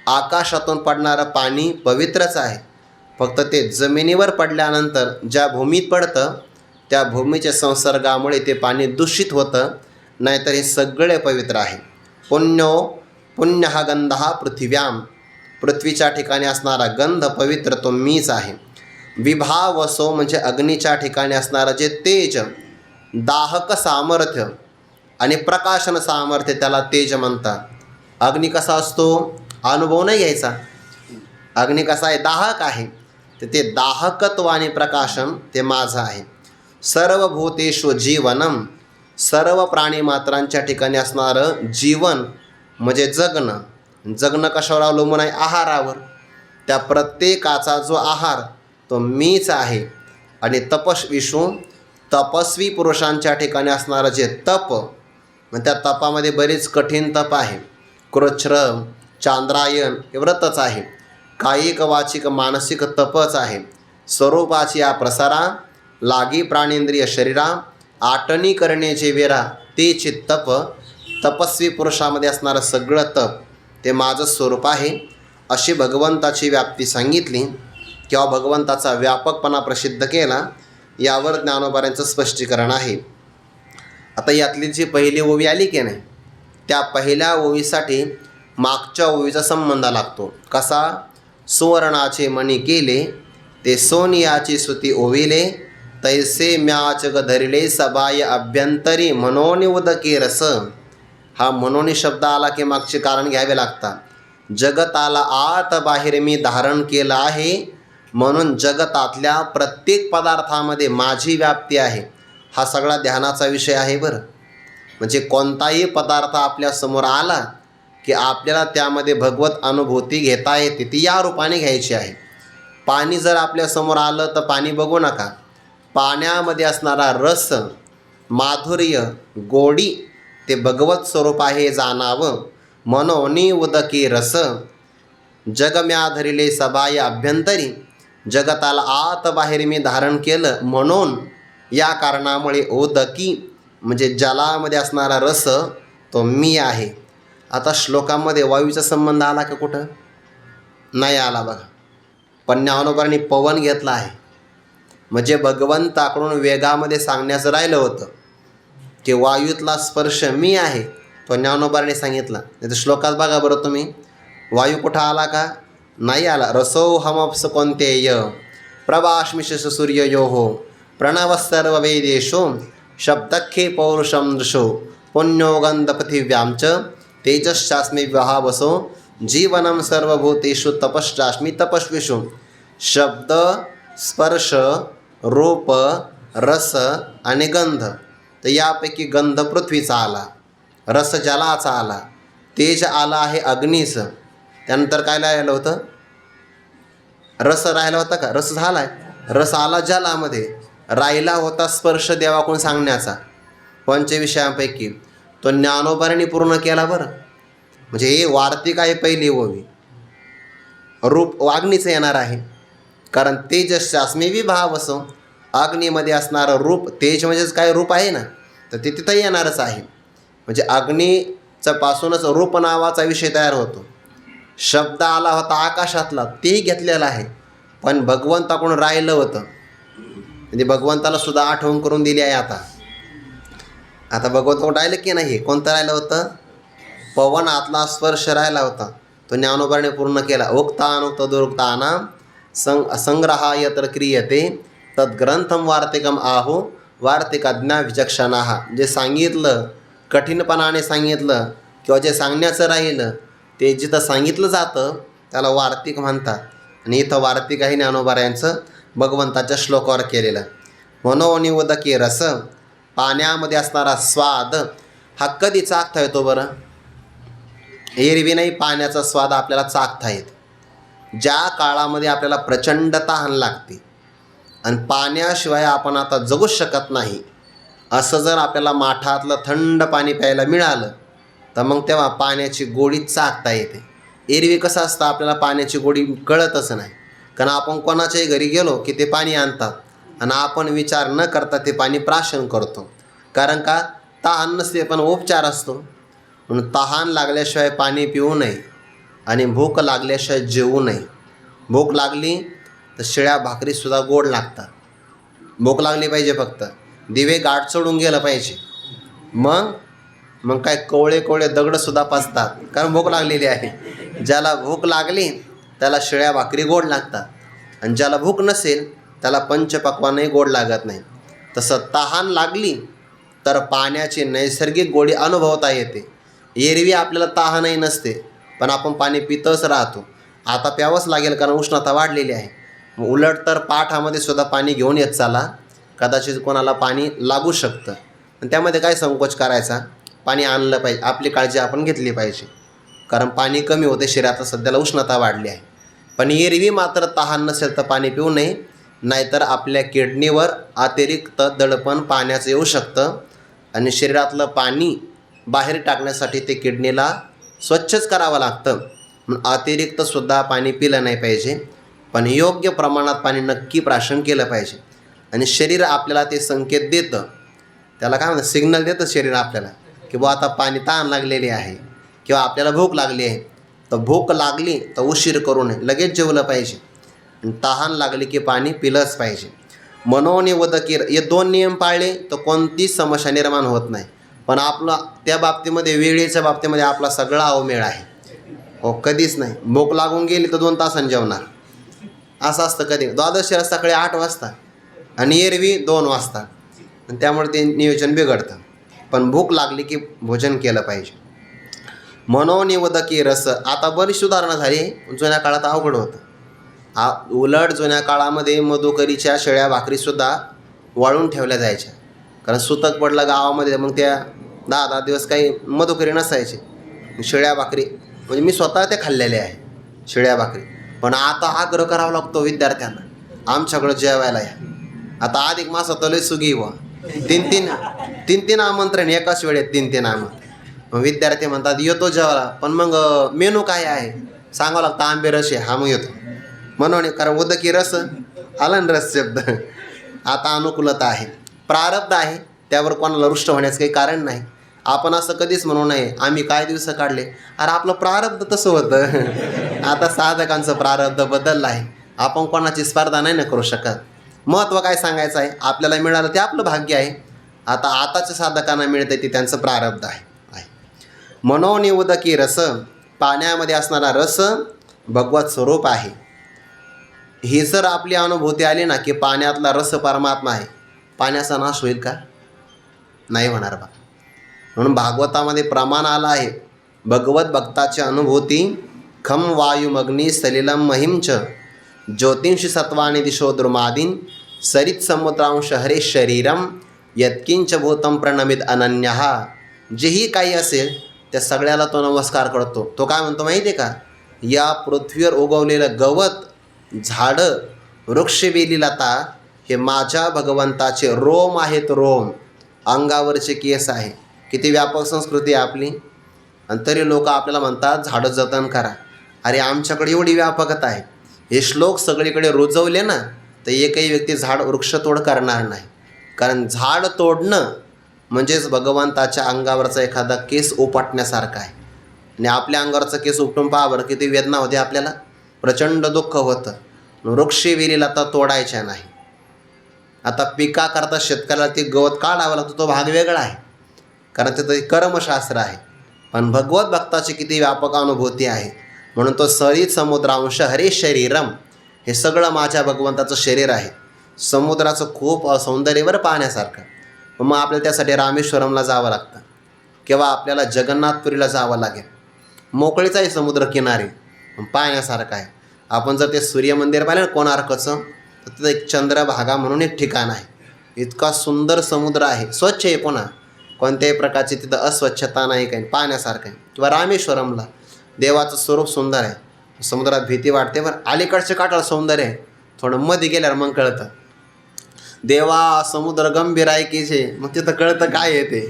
आकाशातून पडणारं पाणी पवित्रच आहे. फक्त ते जमिनीवर पडल्यानंतर ज्या भूमीत पडतं त्या भूमीच्या संसर्गामुळे ते पाणी दूषित होतं, नाहीतर हे सगळे पवित्र आहे. पुण्य हा गंध हा पृथिव्याम, पृथ्वीच्या ठिकाणी असणारा गंध पवित्र तो मीच आहे. विभावसो म्हणजे अग्नीच्या ठिकाणी असणारं जे तेज, दाहक सामर्थ्य आणि प्रकाशन सामर्थ्य त्याला तेज म्हणतात. अग्नी कसा असतो अनुभव नाही घ्यायचा, अग्नी कसा आहे दाहक आहे, तर ते दाहकत्व आणि प्रकाशन ते माझं आहे. सर्व भूतेषु जीवनम, सर्व प्राणीमात्रांच्या ठिकाणी असणारं जीवन म्हणजे जगणं. जगणं कशावर अवलंबून आहे आहारावर, त्या प्रत्येकाचा जो आहार तो मीच आहे. आणि तपस्विषु, तपस्वी पुरुषांच्या ठिकाणी असणारं जे तप, मग त्या तपामध्ये बरीच कठीण तप आहे. कृच्छ्र, चांद्रायन हे व्रतच आहे, कायिक वाचिक मानसिक तपच आहे. स्वरूपाची या प्रसारा, लागी प्राणेंद्रिय शरीरा, आटणी करण्याचे वेरा तेचे तप. तपस्वी पुरुषामध्ये असणारं सगळं तप ते माझं स्वरूप आहे. अशी भगवंताची व्याप्ती सांगितली किंवा भगवंताचा व्यापकपणा प्रसिद्ध केला. यावर ज्ञानोबाऱ्यांचं स्पष्टीकरण आहे. आता यातली जी पहिली ओवी आली की नाही, त्या पहिल्या ओवीसाठी मागच्या ओवीचा संबंध लागतो. कसा? सुवर्णाचे मणी केले ते सोनियाची सुती ओविले, तैसे म्याच ग धरिले सबाय अभ्यंतरी मनोनी उदके रस. हा मनोनी शब्द आला की मागचे कारण घ्यावे लागतात. जगताला आत बाहेर मी धारण केलं आहे, म्हणून जगतातल्या प्रत्येक पदार्थामध्ये माझी व्याप्ती आहे. हा सगळा ध्यानाचा विषय आहे बरं. म्हणजे कोणताही पदार्थ आपल्यासमोर आला की आपल्याला त्यामध्ये भगवत अनुभूती घेता येते, ती या रूपाने घ्यायची आहे. पाणी जर आपल्यासमोर आलं तर पाणी बघू नका. पाण्यामध्ये असणारा रस, माधुर्य, गोडी ते भगवत स्वरूप आहे जाणावं. मनोनी उदकी रस जगम्या धरिले सबाय अभ्यंतरी. जगताला आत बाहेर मी धारण केलं, म्हणून या कारणामुळे उदकी म्हणजे जलामध्ये असणारा रस तो मी आहे. आता श्लोकामध्ये वायूचा संबंध आला का कुठं? नाही आला बघा. पण ज्ञानोबांनी पवन घेतला आहे. म्हणजे भगवंताकडून वेगामध्ये सांगण्याचं राहिलं होतं की वायूतला स्पर्श मी आहे, तो ज्ञानोबांनी सांगितला. नाही तर श्लोकात बघा बरं तुम्ही, वायू कुठं आला का? नाही आला. रसो हमप्स कोणतेय प्रभाष्मिष सूर्ययो हो प्रणव सर्व वेदेशो शब्दखे पौरुषम दृशो पुण्यो गंध पृथिव्यां च तेजश्चास्मी विभावसो जीवनम सर्वभूतेषु तपश्चास्मी तपस्विषु. शब्द, स्पर्श, रूप, रस आणि गंध. तर यापैकी गंध पृथ्वीचा आला, रस जलाचा आला, तेज आला आहे अग्नीचं. त्यानंतर काय राहिलं होतं? रस राहिला होता का? रस झाला आहे. रस आला जलामध्ये. राहिला होता स्पर्श देवाकडून सांगण्याचा पंचविषयांपैकी, तो ज्ञानोबांनी पूर्ण केला बरं. म्हणजे हे वार्तिक आहे पहिली ओवी. रूप अग्नीचं येणार आहे, कारण तेजस्यास्मी विभावसो. अग्नीमध्ये असणारं रूप, तेज म्हणजेच काय रूप आहे ना, तर ते तिथं येणारच आहे. म्हणजे अग्नीचं पासूनच रूप नावाचा विषय तयार होतो. शब्द आला होता आकाशातला, तेही घेतलेला आहे, पण भगवंताकडून राहिलं होतं. म्हणजे भगवंताला सुद्धा आठवण करून दिली आहे. आता भगवंताकडून राहिलं की नाही? कोणतं राहिलं होतं? पवनातला स्पर्श राहिला होता, तो ज्ञानोबाने पूर्ण केला. उक्तानुक्त दुरुक्तानां संग्रहाय यत्र क्रियते तद्ग्रंथम वार्तिकम आहो वार्तिकाज्ञा विचक्षणाः. जे सांगितलं, कठीणपणाने सांगितलं किंवा जे सांगण्याचं राहिलं ते जिथं सांगितलं जातं त्याला वार्तिक म्हणतात. आणि इथं वार्तिक आहे ज्ञानोबा यांचं भगवंताच्या श्लोकावर केलेलं. मनोनी उदकी रस, पाण्यामध्ये असणारा स्वाद हा कधी चाखता येतो बरं? एरवी नाही पाण्याचा स्वाद आपल्याला चाखता येतो ज्या काळामध्ये आपल्याला प्रचंड तहान लागते आणि पाण्याशिवाय आपण आता जगूच शकत नाही, असं जर आपल्याला माठातलं थंड पाणी प्यायला मिळालं तर मग तेव्हा पाण्याची गोडी चाखता येते. एरवी कसं असतं, आपल्याला पाण्याची गोडी कळतच नाही, कारण आपण कोणाच्याही घरी गेलो की ते पाणी आणतात आणि आपण विचार न करता ते पाणी प्राशन करतो. कारण का? तहान नसते पण उपचार असतो. म्हणून तहान लागल्याशिवाय पाणी पिऊ नये आणि भूक लागल्याशिवाय जेवू नये. भूक लागली तर शिळ्या भाकरीसुद्धा गोड लागतात. भूक लागली पाहिजे, फक्त दिवे गाठ चढून गेलं पाहिजे. मग काय कोवळे कोवळे दगडसुद्धा पाजतात, कारण भूक लागलेली आहे. ज्याला भूक लागली त्याला शिळ्या भाकरी गोड लागतात, आणि ज्याला भूक नसेल त्याला पंचपक्वानही गोड लागत नाही. तसं तहान लागली तर पाण्याची नैसर्गिक गोडी अनुभवता येते. एरवी आपल्याला तहानही नसते पण आपण पाणी पितच राहतो. आता प्यावंच लागेल कारण उष्णता वाढलेली आहे. उलट तर पाठामध्ये सुद्धा पाणी घेऊन येत चाला, कदाचित कोणाला पाणी लागू शकतं. आणि त्यामध्ये काय संकोच करायचा, पाणी आणलं पाहिजे. आपली काळजी आपण घेतली पाहिजे, कारण पाणी कमी होते शरीरात, सध्याला उष्णता वाढली आहे. पण एरवी मात्र तहान नसेल तर पाणी पिऊ नये, नाहीतर आपल्या किडनीवर अतिरिक्त दडपण पाण्याचं येऊ शकतं आणि शरीरातलं पाणी बाहेर टाकण्यासाठी ते किडनीला स्वच्छच करावं लागतं. म्हणून अतिरिक्तसुद्धा पाणी पिलं नाही पाहिजे, पण योग्य प्रमाणात पाणी नक्की प्राशन केलं पाहिजे. आणि शरीर आपल्याला ते संकेत देतं, त्याला काय म्हणतात, सिग्नल देतं शरीर आपल्याला की बुवा आता पाणी तहान लागलेली आहे किंवा आपल्याला भूक लागली आहे. तर भूक लागली तर उशीर करू नये, लगेच जेवलं पाहिजे. आणि तहान लागली की पाणी पिलंच पाहिजे. मनोनी उदकी, हे दोन नियम पाळले तर कोणतीच समस्या निर्माण होत नाही. पण आपला त्या बाबतीमध्ये, वेळेच्या बाबतीमध्ये आपला सगळा अवमेळ आहे. हो, कधीच नाही. भूक लागून गेली तर 2 तासांनी जेवणार, असं असतं. कधी द्वादशीला सकाळी 8 वाजता आणि एरवी 2 वाजता, आणि त्यामुळे ते नियोजन बिघडतं. पण भूक लागली की भोजन केलं पाहिजे. मनोनी उदकी रस. आता बरीच सुधारणा झाली, जुन्या काळात अवघड होतं. उलट जुन्या काळामध्ये मधुकरीच्या शेळ्या भाकरीसुद्धा वाळून ठेवल्या जायच्या, कारण सुतक पडलं गावामध्ये मग त्या 10-10 दिवस काही मधुकरी नसायचे. शेळ्या भाकरी म्हणजे मी स्वतः ते खाल्लेले आहे शेळ्या भाकरी. पण आता आग्रह करावा लागतो विद्यार्थ्यांना, आमच्याकडं जेवायला या. आता अधिक मासात लय सुगी व 3-3 आमंत्रण एकाच वेळेत 3-3 आमंत्रण. मग विद्यार्थी म्हणतात येतो जेवायला, पण मग मेनू काय आहे सांगावं लागतं. आंबे रस आहे, हा मग येतो म्हणून, कारण उदकी रस आला ना रस शब्द. आता अनुकूलता आहे, प्रारब्ध आहे, त्यावर कोणाला रुष्ट होण्याचं काही कारण नाही. आपण असं कधीच म्हणू नये आम्ही काय दिवस काढले, अरे आपलं प्रारब्ध तसं होतं. आता साधकांचं प्रारब्ध बदललं आहे, आपण कोणाची स्पर्धा नाही ना करू शकत. महत्त्व काय सांगायचं आहे, आपल्याला मिळालं ते आपलं भाग्य आहे. आताच्या साधकांना मिळतं ते त्यांचं प्रारब्ध आहे. मनोनी उदकी रस, पाण्यामध्ये असणारा रस भगवत स्वरूप आहे. ही जर आपली अनुभूती आली ना की पाण्यातला रस परमात्मा आहे, पाण्याचा नाश होईल का? नाही होणार बा. म्हणून भागवतामध्ये प्रमाण आलं आहे, भगवत भक्ताची अनुभूती खम वायुमग्नी सलिलम महिंच ज्योतिंशी सत्वानी दिशो द्रुमादीन सरित समुद्रांश हरे शरीरम यत्किंच भूतम प्रणमित अनन्यः. जेही काही असेल त्या सगळ्याला तो नमस्कार करतो. तो काय म्हणतो माहिती आहे का, या पृथ्वीवर उगवलेलं गवत, झाडं, वृक्षवेली लता हे माझ्या भगवंताचे रोम आहेत, रोम, अंगावरचे केस आहे. किती व्यापक संस्कृती आहे आपली. आणि तरी लोक आपल्याला म्हणतात झाडं जतन करा. अरे आमच्याकडे एवढी व्यापकता आहे, हे श्लोक सगळीकडे रुजवले ना तर एकही व्यक्ती झाड वृक्षतोड करणार नाही. कारण झाड तोडणं म्हणजेच भगवंताच्या अंगावरचा एखादा केस उपटण्यासारखा आहे. आणि आपल्या अंगावरचा केस उपटून पहा बरं किती वेदना होते आपल्याला, प्रचंड दुःख होतं. वृक्षवेली लता तोडायच्या नाही. आता पिकाकरता शेतकऱ्याला ते गवत काढावं लागतं, तो भाग वेगळा आहे, कारण तिथं कर्मशास्त्र आहे. पण भगवत भक्ताची किती व्यापक अनुभूती आहे. म्हणून तो सरित समुद्रांश हरे शरीरम, हे सगळं माझ्या भगवंताचं शरीर आहे. समुद्राचं खूप सौंदर्यवर पाहण्यासारखं. मग आपल्याला त्यासाठी रामेश्वरमला जावं लागतं किंवा आपल्याला जगन्नाथपुरीला जावं लागेल. मोकळीचा आहे समुद्र किनारी, पाहण्यासारखं आहे. आपण जर ते सूर्यमंदिर पाहिलं ना कोणार्कचं, तर तिथं एक चंद्रभागा म्हणून एक ठिकाण आहे. इतका सुंदर समुद्र आहे, स्वच्छ आहे, पुन्हा कोणत्याही प्रकारची तिथं अस्वच्छता नाही, काही पाहण्यासारखं आहे. किंवा रामेश्वरमला देवाचं स्वरूप सुंदर आहे. समुद्रात भीती वाटते, पण अलीकडच्या काठाला सौंदर्य आहे. थोडं मध्ये गेल्यावर मग कळतं देवा समुद्र गंभीर आहे की जे, मग तिथं कळतं काय आहे ते.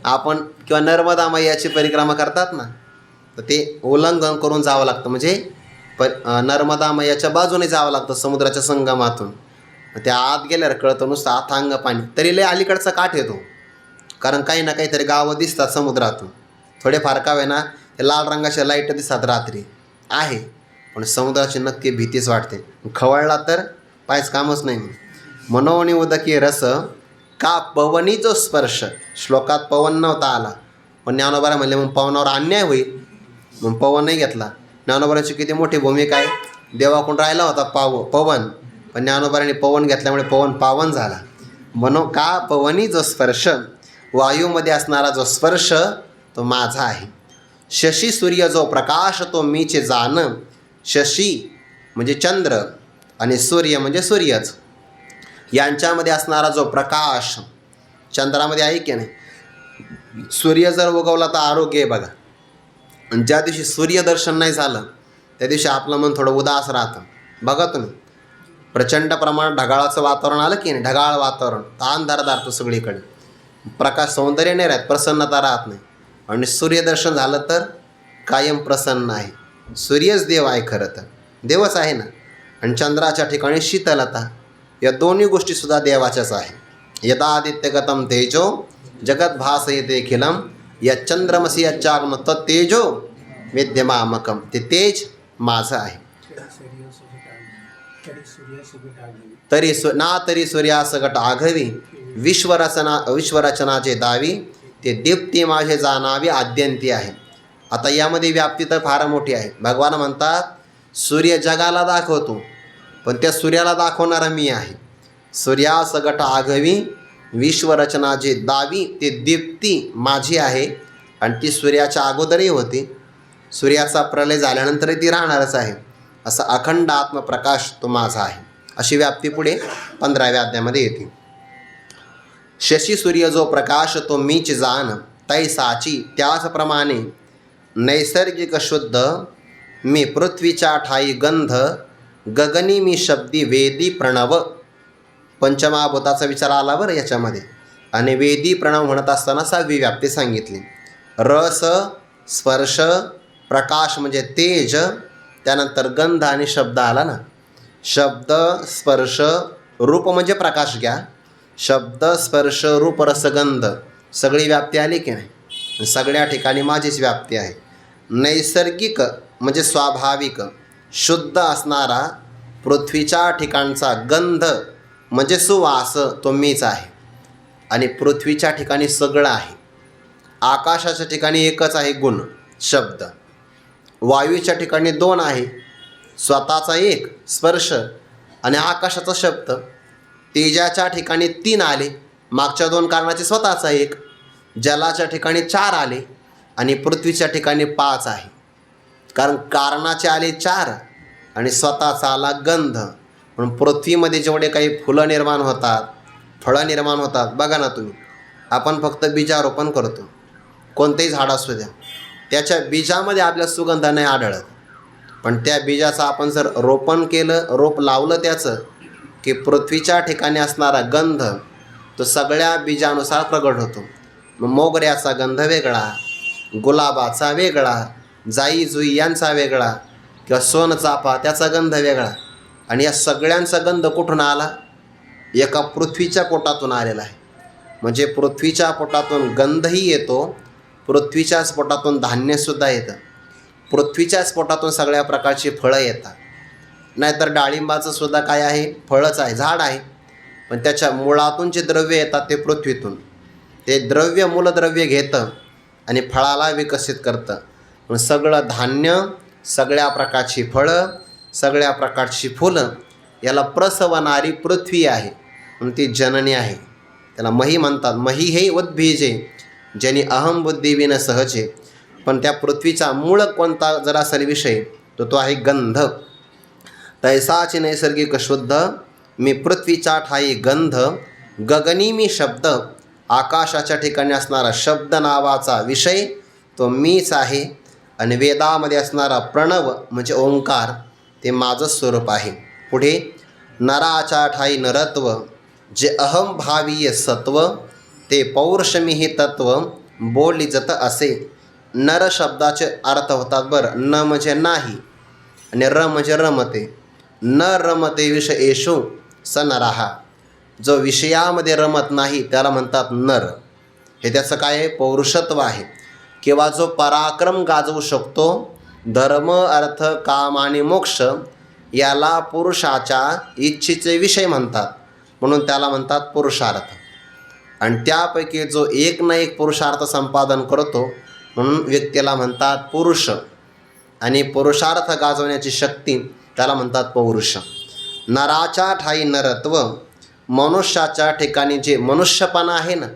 आपण किंवा नर्मदा मैयाची परिक्रमा करतात ना, तर ते उल्लंघन करून जावं लागतं. म्हणजे नर्मदा मैयाच्या बाजूने जावं लागतं समुद्राच्या संगमातून. त्या आत गेल्यावर कळतं नुसतं अथांग पाणी. तरी लय अलीकडचा काठ येतो, कारण काही ना काहीतरी गावं दिसतात समुद्रातून. थोडेफार का ना ते लाल रंगाच्या लाईट दिसतात रात्री आहे, पण समुद्राची नक्की भीतीच वाटते. खवळला तर पायच कामच नाही. मनोनी उदकी रस का पवनी जो स्पर्श, श्लोकात पवन नव्हता आला, पण ज्ञानोबाला म्हणले मग पवनावर अन्याय होईल, मग पवनही घेतला. ज्ञानोबाची किती मोठी भूमिका आहे. देवाकडून राहिला होता पवन, पण ज्ञानोबाने पवन घेतल्यामुळे पवन पावन झाला. मनो का पवनी जो स्पर्श, वायूमध्ये असणारा जो स्पर्श तो माझा आहे. शशी सूर्य जो प्रकाश तो मीचे जाण. शशी म्हणजे चंद्र आणि सूर्य म्हणजे सूर्यच, यांच्यामध्ये असणारा जो प्रकाश चंद्रामध्ये आहे की नाही. सूर्य जर उगवला तर आरोग्य आहे बघा. आणि ज्या दिवशी सूर्यदर्शन नाही झालं त्या दिवशी आपलं मन थोडं उदास राहतं. बघा तुम्ही, प्रचंड प्रमाणात ढगाळाचं वातावरण आलं की नाही, ढगाळ वातावरण, अंधार दारतो सगळीकडे, प्रकाश सौंदर्य नाही राहत, प्रसन्नता राहत नाही. आणि सूर्यदर्शन झालं तर कायम प्रसन्न आहे. सूर्यच देव आहे, खरं तर देवच आहे ना. आणि चंद्राच्या ठिकाणी शीतलता, या दोन्ही गोष्टीसुद्धा देवाच्याच आहे. यदा आदित्यगतम तेजो जगत भासयते खिलम या चंद्रमसी यच्चाग्न तत्तेजो विद्यमामकम. ते तेज माझं आहे. तरी सूर्यासगट आघवी विश्वरचनाचे दावी ते दीप्ती माझे जाणावी आद्यंती आहे. आता यामध्ये व्याप्ती तर फार मोठी आहे. भगवान म्हणतात सूर्य जगाला दाखवतो, पण त्या सूर्याला दाखवणारा मी आहे. सूर्यासगट आघवी विश्वरचनाचे दावी ते दीप्ती माझी आहे. आणि ती सूर्याच्या अगोदरही होती, सूर्याचा प्रलय झाल्यानंतरही ती राहणारच आहे. असा अखंड आत्मप्रकाश तो माझा आहे. अशी व्याप्ती पुढे 15व्या अध्यायामध्ये येते. शशी सूर्य जो प्रकाश तो मीच जाण, तैसाची त्याचप्रमाणे नैसर्गिक शुद्ध मी पृथ्वीच्या ठाई गंध, गगनी मी शब्दी वेदी प्रणव. पंचमहाभूताचा विचार आला बरं याच्यामध्ये. आणि वेदी प्रणव म्हणत असताना 6वी व्याप्ती सांगितली. रस, स्पर्श, प्रकाश म्हणजे तेज, त्यानंतर गंध आणि शब्द आला ना. शब्द, स्पर्श, रूप म्हणजे प्रकाश घ्या. शब्द, स्पर्श, रूप, रस, गंध सगळी व्याप्ती आली की नाही. सगळ्या ठिकाणी माझीच व्याप्ती आहे. नैसर्गिक म्हणजे स्वाभाविक शुद्ध असणारा पृथ्वीच्या ठिकाणचा गंध म्हणजे सुवास तो मीच आहे. आणि पृथ्वीच्या ठिकाणी सगळं आहे. आकाशाच्या ठिकाणी एकच आहे गुण शब्द. वायूच्या ठिकाणी 2 आहे, स्वतःचा 1 स्पर्श आणि आकाशाचा शब्द. तेजाच्या ठिकाणी 3 आले, मागच्या 2 कारणाचे स्वतःचा 1. जलाच्या ठिकाणी 4 आले आणि पृथ्वीच्या ठिकाणी 5 आहे. कारण कारणाचे आले 4 आणि स्वतःचा आला गंध. म्हणून पृथ्वीमध्ये जेवढे काही फुलं निर्माण होतात, फळं निर्माण होतात, बघा ना तुम्ही. आपण फक्त बीजारोपण करतो, कोणतेही झाड असू द्या, त्याच्या बीजामध्ये आपल्या सुगंध नाही आढळत. पण त्या बीजाचं आपण जर रोपण केलं, रोप लावलं त्याचं, की पृथ्वीच्या ठिकाणी असणारा गंध तो सगळ्या बीजानुसार प्रगट होतो. मग मोगऱ्याचा गंध वेगळा, गुलाबाचा वेगळा, जाई जुई यांचा वेगळा, किंवा सोनचाफा त्याचा गंध वेगळा. आणि या सगळ्यांचा गंध कुठून आला? एका पृथ्वीच्या पोटातून आलेला आहे. म्हणजे पृथ्वीच्या पोटातून गंधही येतो, पृथ्वीच्याच पोटातून धान्यसुद्धा येतं, पृथ्वीच्याच पोटातून सगळ्या प्रकारची फळं येतात. नाहीतर डाळिंबाचं सुद्धा काय आहे? फळच आहे, झाड आहे. पण त्याच्या मुळातून जे द्रव्य येतात ते पृथ्वीतून. ते द्रव्य मूलद्रव्य घेतं आणि फळाला विकसित करतं. पण सगळं धान्य, सगळ्या प्रकारची फळं, सगळ्या प्रकारची फुलं याला प्रसवणारी पृथ्वी आहे. म्हणून ती जननी आहे. त्याला मही म्हणतात. मही हे उद्बीजे ज्यांनी अहम बुद्धी विन सहजे. पण त्या पृथ्वीचा मूळ कोणता जर असेल विषय तो आहे गंध. तैसाची नैसर्गिक शुद्ध मी पृथ्वीच्या ठाई गंध, गगनी मी शब्द. आकाशाच्या ठिकाणी असणारा शब्द नावाचा विषय तो मीच आहे. आणि वेदामध्ये असणारा प्रणव म्हणजे ओंकार ते माझं स्वरूप आहे. पुढे नराच्या ठाई नरत्व, जे अहंभावीय सत्व, ते पौरुषमी हे तत्व बोलली जत असे. नर शब्दाचे अर्थ होतात बरं. न म्हणजे नाही आणि र म्हणजे रमते. न रमते विषयेषु स नरहा. जो विषयामध्ये रमत नाही त्याला म्हणतात नर. हे त्याचं काय आहे? पौरुषत्व आहे. किंवा जो पराक्रम गाजवू शकतो, धर्म, अर्थ, काम आणि मोक्ष याला पुरुषाच्या इच्छेचे विषय म्हणतात. म्हणून त्याला म्हणतात पुरुषार्थ. आणि त्यापैकी जो एक ना एक पुरुषार्थ संपादन करतो म्हणून व्यक्तीला म्हणतात पुरुष. आणि पुरुषार्थ गाजवण्याची शक्ती त्याला म्हणतात पौरुष. नराच्या ठाई नरत्व, मनुष्याच्या ठिकाणी जे मनुष्यपणा आहे ना,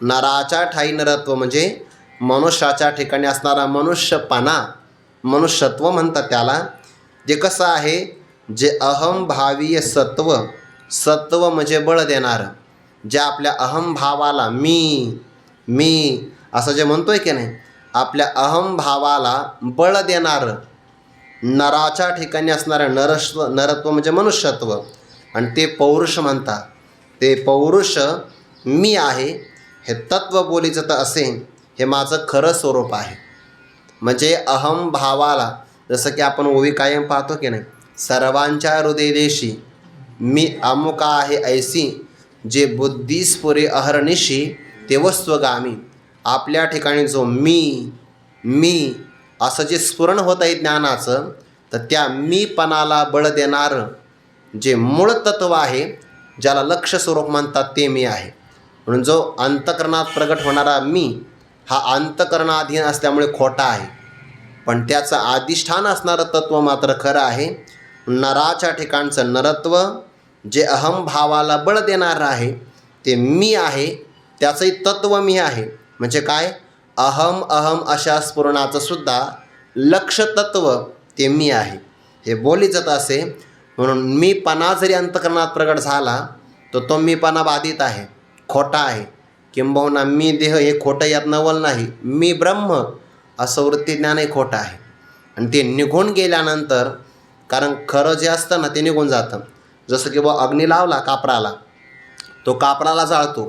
नराच्या ठाई नरत्व म्हणजे मनुष्याच्या ठिकाणी असणारा मनुष्यपणा, मनुष्यत्व म्हणतात त्याला. जे कसं आहे? जे अहंभावीय सत्व. सत्व म्हणजे बळ देणारं. जे आपल्या अहंभावाला मी असं जे म्हणतोय की नाही, आपल्या अहंभावाला बळ देणारं नराच्या ठिकाणी असणारं नरत्व म्हणजे मनुष्यत्व. आणि ते पौरुष म्हणतात. ते पौरुष मी आहे हे तत्व बोलीचं तर असेल, हे माझं खरं स्वरूप आहे. म्हणजे अहंभावाला, जसं की आपण ओवी कायम पाहतो की नाही, सर्वांच्या हृदयदेशी मी अमुका आहे ऐसी, जे बुद्धीस्फुरे अहर्निशी ते वस्त्वगामी. आपल्या ठिकाणी जो मी असं जे स्फुरण होत आहे ज्ञानाचं, तर त्या मीपणाला बळ देणारं जे मूळ तत्व आहे, ज्याला लक्ष स्वरूप म्हणतात, ते मी आहे. म्हणून जो अंतकरणात प्रगट होणारा मी हा अंतकरणाधीन असल्यामुळे खोटा आहे. पण त्याचं अधिष्ठान असणारं तत्व मात्र खरं आहे. नराच्या ठिकाणचं नरत्व जे अहंभावाला बळ देणारं आहे ते मी आहे. त्याचंही तत्व मी आहे. म्हणजे काय? अहम अशा स्फुरणाचं सुद्धा लक्ष तत्व ते मी आहे. हे बोलीचत असे. म्हणून मीपणा जरी अंतःकरणात प्रगट झाला तर तो मीपणा बाधित आहे, खोटा आहे. किंबहुना मी देह हे खोटं यात नवल नाही. मी ब्रह्म असं वृत्तीज्ञानही खोटं आहे. आणि ते निघून गेल्यानंतर, कारण खरं जे असतं ना ते निघून जातं. जसं की अग्नी लावला कापराला, तो कापराला जाळतो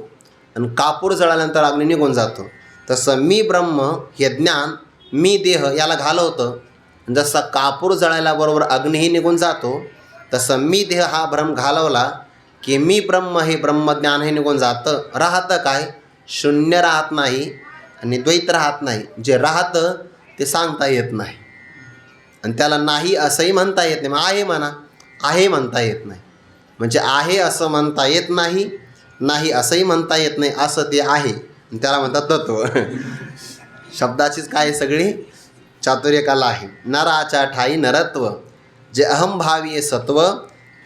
आणि कापूर जळाल्यानंतर अग्नी निघून जातो. तसं मी ब्रह्म हे ज्ञान मी देह याला घालवतं. जसा कापूर जळायल्याबरोबर अग्नीही निघून जातो, तसं मी देह हा भ्रम घालवला की मी ब्रह्म हे ब्रह्मज्ञान हे निघून जातं. राहतं काय? शून्य राहत नाही आणि द्वैत राहत नाही. जे राहतं ते सांगता येत नाही आणि त्याला नाही असंही म्हणता येत नाही. मग आहे म्हणा, आहे म्हणता येत नाही. म्हणजे आहे असं म्हणता येत नाही, नाही असंही म्हणता येत नाही, असं ते आहे. त्याला म्हणतात तत्व. शब्दाचीच काय सगळी चातुर्यकला आहे. नराच्या ठाई नरत्व, जे अहंभावी सत्व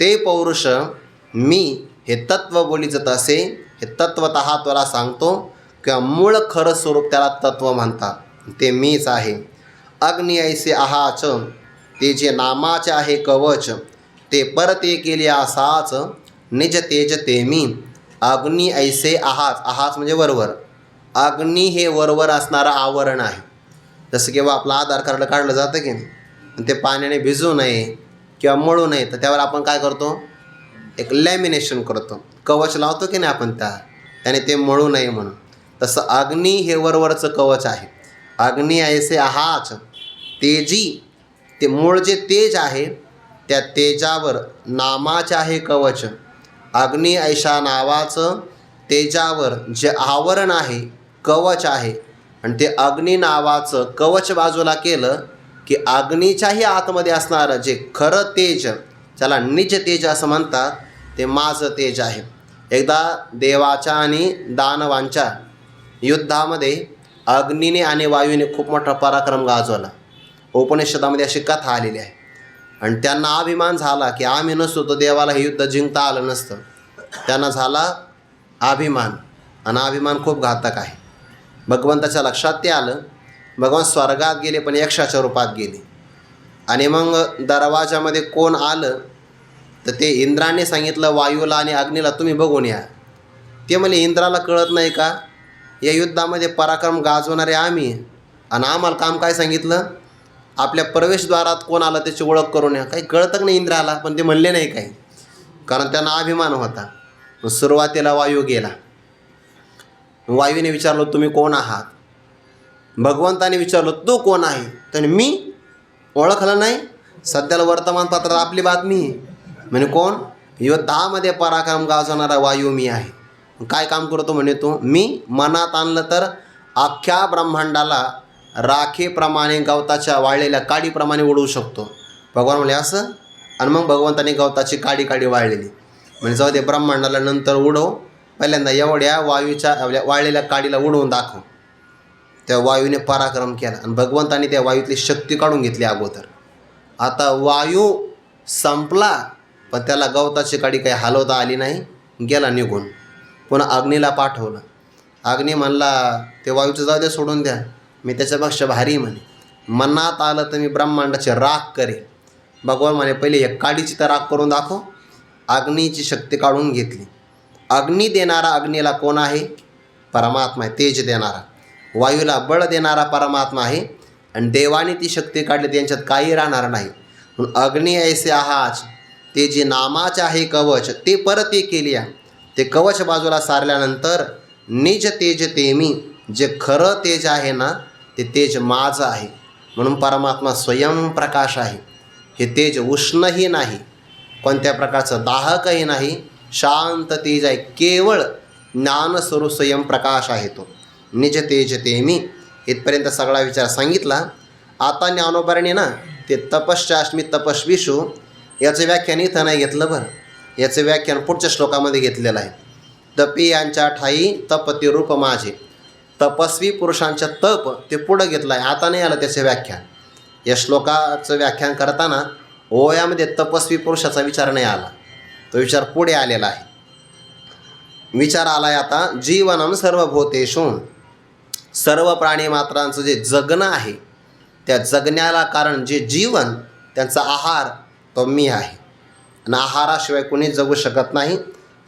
ते पौरुष मी हे तत्व बोलीचत असे. हे तत्वतः तुला सांगतो किंवा मूळ खरं स्वरूप त्याला तत्व म्हणतात, ते मीच आहे. अग्नी ऐसे आहाच, ते जे नामाचे आहे कवच, ते परते केले असाच, निज तेज ते मी. अग्नी ऐसे आहाच, आहाच म्हणजे वरवर. अग्नी हे वरवर असणारं आवरण आहे. जसं किंवा आपलं आधार कार्ड काढलं जातं की नाही, ते पाण्याने भिजू नये किंवा मळू नये, तर त्यावर आपण काय करतो? एक लॅमिनेशन करतो, कवच लावतो की नाही आपण त्याने ते मळू नये म्हणून. तसं अग्नी हे वरवरचं कवच आहे. अग्नी ऐसे आहाच, तेजी ते मूळ जे तेज आहे त्या तेजावर नामाचे आहे कवच. अग्नी ऐशा नावाचं तेजावर जे आवरण आहे, कवच आहे. आणि ते अग्नी नावाचं कवच बाजूला केलं की अग्नीच्याही आतमध्ये असणारं जे खरं तेज, त्याला निज तेज असं म्हणतात, ते माझं तेज आहे. एकदा देवाच्या आणि दानवांच्या युद्धामध्ये अग्नीने आणि वायूने खूप मोठा पराक्रम गाजवला. उपनिषदामध्ये अशी कथा आलेली आहे. आणि त्यांना अभिमान झाला की आम्ही नसतो तर देवाला हे युद्ध जिंकता आलं नसतं. त्यांना झाला अभिमान, आणि अभिमान खूप घातक आहे. भगवंताच्या लक्षात ते आलं. भगवान स्वर्गात गेले पण यक्षाच्या रूपात गेले. आणि मग दरवाजामध्ये कोण आलं तर ते इंद्राने सांगितलं वायूला आणि अग्नीला, तुम्ही बघून या. ते म्हणले इंद्राला कळत नाही का, या युद्धामध्ये पराक्रम गाजवणारे आम्ही, आणि आम्हाला काम काय सांगितलं, आपल्या प्रवेशद्वारात कोण आलं त्याची ओळख करून या. काही कळतं नाही इंद्राला, पण ते म्हणले नाही काही, कारण त्यांना अभिमान होता. सुरुवातीला वायू गेला. वायूने विचारलं तुम्ही कोण आहात. भगवंताने विचारलं तू कोण आहे. त्याने मी ओळखलं नाही. सध्याला वर्तमानपत्रात आपली बातमी म्हणे कोण, युद्धामध्ये पराक्रम गाजवणारा वायू मी आहे. काय काम करतो म्हणे तो, मी मनात आणलं तर अख्ख्या ब्रह्मांडाला राखेप्रमाणे गवताच्या वाळलेल्या काडीप्रमाणे उडवू शकतो. भगवान म्हणले असं. आणि मग भगवंताने गवताची काडी काडी वाळलेली म्हणजे जाऊ दे ब्रह्मांडाला नंतर उडव, पहिल्यांदा एवढ्या वायूच्या वाळलेल्या काडीला उडवून दाखव. त्या वायूने पराक्रम केला आणि भगवंताने त्या वायूतली शक्ती काढून घेतली अगोदर. आता वायू संपला पण त्याला गवताची काडी काही हलवता आली नाही, गेला निघून. पुन्हा अग्नीला पाठवलं. अग्नी म्हणला ते वायूचं जाऊ द्या, सोडून द्या, मी त्याच्यापेक्षा भारी म्हणे. मनात आलं तर मी ब्रह्मांडाची राख करेल. भगवान म्हणे पहिले एक काडीची तर राख करून दाखव. अग्नीची शक्ती काढून घेतली. अग्नी देणारा अग्नीला कोण आहे, परमात्मा आहे, तेज देणारा. वायूला बळ देणारा परमात्मा आहे. आणि देवाने ती शक्ती काढली, त्यांच्यात काही राहणार नाही. म्हणून अग्नी ऐसे आहाच, ते जे नामाचे आहे कवच, ते परते केल्या. ते कवच बाजूला सारल्यानंतर निज तेज ते मी, जे खरं तेज आहे ना ते तेज माझं आहे. म्हणून परमात्मा स्वयंप्रकाश आहे. हे तेज उष्णही नाही, कोणत्या प्रकारचं दाहकही नाही, शांत तेज आहे. केवळ ज्ञानस्वरूप स्वयंप्रकाश आहे तो. निज तेज ते मी. इथपर्यंत सगळा विचार सांगितला. आता ज्ञानोबाने ना ते तपश्चास्मी तपस्वीषु याचं व्याख्यान इथं नाही घेतलं बरं. याचं व्याख्यान पुढच्या श्लोकामध्ये घेतलेलं आहे. तपी यांच्या ठाई तपती रूप माझे. तपस्वी पुरुषांच्या तप ते पुढं घेतलं आहे, आता नाही आलं त्याचे व्याख्यान. या श्लोकाचं व्याख्यान करताना ओयामध्ये तपस्वी पुरुषाचा विचार नाही आला, तो विचार पुढे आलेला आहे. विचार आला आहे आता जीवनम सर्वभूतेषु. सर्व प्राणी मात्रांचं जे जगणं आहे त्या जगण्याला कारण जे जीवन त्यांचा आहार तो मी आहे आणि आहाराशिवाय कोणी जगू शकत नाही.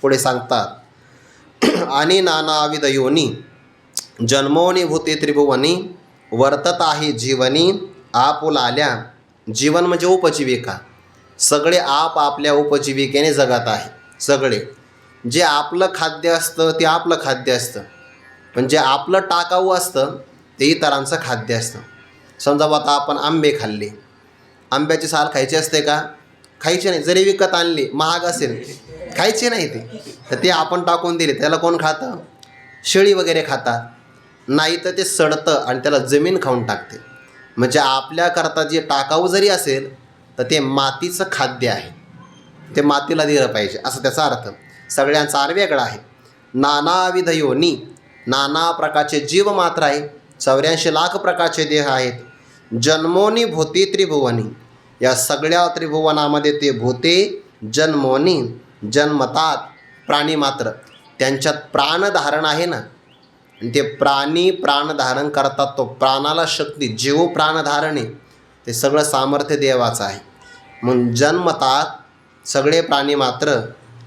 पुढे सांगतात आणि नानाविध योनी जन्मोनी भूते त्रिभुवनी वर्तत आहे जीवनी आपुलाल्या. जीवन म्हणजे उपजीविका. सगळे आपल्या उपजीविकेने जगत आहे. सगळे जे आपलं खाद्य असतं ते आपलं खाद्य असतं, पण जे आपलं टाकाऊ असतं ते इतरांचं खाद्य असतं. समजा आता आपण आंबे खाल्ले, आंब्याची साल खायची असते का? खायची नाही. जरी विकत आणली, महाग असेल, खायचे नाही ते. तर ते आपण टाकून दिले, त्याला कोण खातं? शेळी वगैरे खातात. नाही तर ते सडतं आणि त्याला जमीन खाऊन टाकते. म्हणजे आपल्याकरता जे टाकाऊ जरी असेल तर ते मातीचं खाद्य आहे, ते मातीला दिलं पाहिजे, असं त्याचा अर्थ. सगळ्यांचा अर्थ वेगळा आहे. नानाविध योनी, नाना प्रकारचे जीव मात्र आहे. 84 लाख प्रकारचे देह आहेत. जन्मोनी भूते त्रिभुवनी, या सगळ्या त्रिभुवनामध्ये ते भूते जन्मोनी जन्मतात. प्राणी मात्र त्यांच्यात प्राणधारण आहे ना, आणि ते प्राणी प्राणधारण करतात. तो प्राणाला शक्ती, जीव प्राणधारण आहे, ते सगळं सामर्थ्य देवाचं आहे. म्हणून जन्मतात सगळे प्राणी मात्र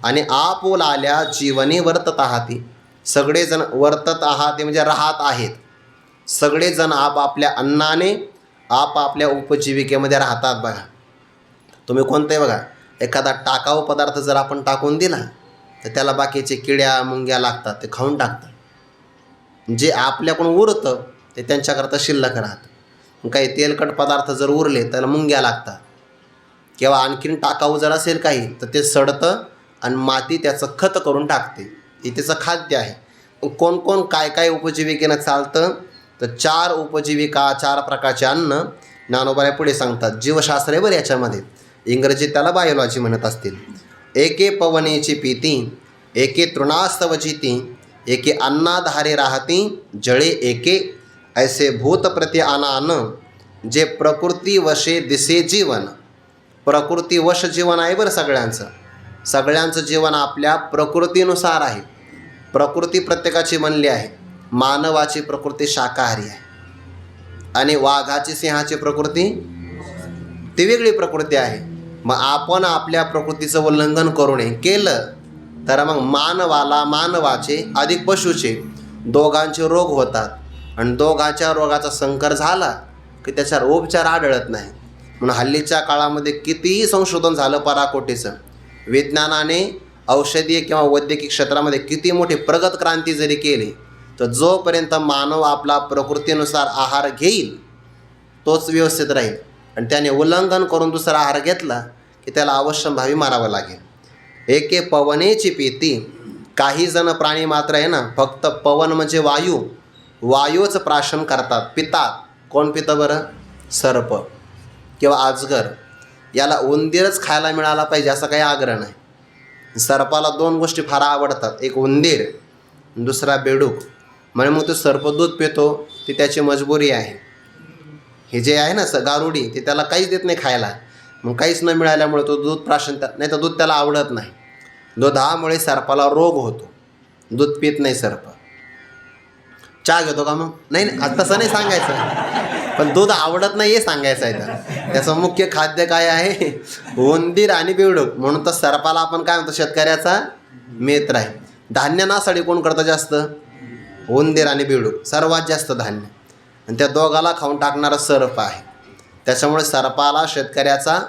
आणि आपुलाल्या जीवनी वर्तत आहात. सगळेजण वर्तत आहात म्हणजे राहत आहेत. सगळेजण आपापल्या अन्नाने आपापल्या उपजीविकेमध्ये राहतात. बघा तुम्ही कोणते बघा, एखादा टाकाऊ पदार्थ जर आपण टाकून दिला तर त्याला बाकीचे किड्या मुंग्या लागतात, ते खाऊन टाकतात. जे आपल्याकडून उरतं ते त्यांच्याकरता शिल्लक राहतं. काही तेलकट पदार्थ जर उरले त्याला मुंग्या लागतात, किंवा आणखीन टाकाऊ जर असेल काही तर ते सडतं आणि माती त्याचं खत करून टाकते. हे त्याचं खाद्य आहे. कोण कोण काय काय उपजीविकेनं चालतं तर 4 उपजीविका, 4 प्रकारचे अन्न ज्ञानोबा पुढे सांगतात. जीवशास्त्र आहे बरं याच्यामध्ये, इंग्रजीत त्याला बायोलॉजी म्हणत असतील. एके पवनेची पीती, एके तृणास्तव जिती, एके अन्नाधारे राहती, जळे एके ऐसे भूत प्रति आनान, जे प्रकृती वशे दिसे जीवन. प्रकृती वश जीवन आहे बरं सगळ्यांचं. सगळ्यांचं जीवन आपल्या प्रकृतीनुसार आहे. प्रकृती प्रत्येकाची बनली आहे. मानवाची प्रकृती शाकाहारी आहे आणि वाघाची, सिंहाची प्रकृती ती वेगळी प्रकृती आहे. मग आपण आपल्या प्रकृतीचं उल्लंघन करू नये केलं तर मग मानवाचे अधिक पशुचे दोघांचे रोग होतात, आणि दोघांच्या रोगाचा संकर झाला की त्याच्यावर उपचार आढळत नाही. म्हणून हल्लीच्या काळामध्ये कितीही संशोधन झालं पराकोटीचं, विज्ञानाने औषधीय किंवा वैद्यकीय क्षेत्रामध्ये किती मोठी प्रगत क्रांती जरी केली, तर जोपर्यंत मानव आपला प्रकृतीनुसार आहार घेईल तोच व्यवस्थित राहील. आणि त्याने उल्लंघन करून दुसरा आहार घेतला की त्याला अवश्य भावी मारावं लागेल. एके पवनेची पीती, काही जण प्राणी मात्र आहे ना, फक्त पवन म्हणजे वायू, वायूच प्राशन करतात, पितात. कोण पितं बरं? सर्प किंवा अजगर. याला उंदीरच खायला मिळाला पाहिजे असा काही आग्रह नाही. सर्पाला 2 गोष्टी फार आवडतात, एक उंदीर, दुसरा बेडूक. म्हणजे मग तो सर्प दूध पितो, ती त्याची मजबुरी आहे. हे जे आहे ना गारुडी, ते त्याला काहीच देत नाही खायला. मग काहीच न मिळाल्यामुळे तो दूध प्राशन, नाही तर दूध त्याला आवडत नाही. दुधामुळे सर्पाला रोग होतो, दूध पित नाही सर्प. चहा घेतो का मग? नाही नाही, तसं नाही सांगायचं, पण दूध आवडत नाही हे सांगायचं आहे. त्याचं मुख्य खाद्य काय आहे? उंदीर आणि बेडूक. म्हणून तर सर्पाला आपण काय म्हणतो? शेतकऱ्याचा मित्र आहे. धान्य नासाडी कोण करतं जास्त? उंदीर आणि बेडूक. सर्वात जास्त धान्य, आणि त्या दोघाला खाऊन टाकणारा सर्प आहे. त्याच्यामुळे सर्पाला शेतकऱ्याचा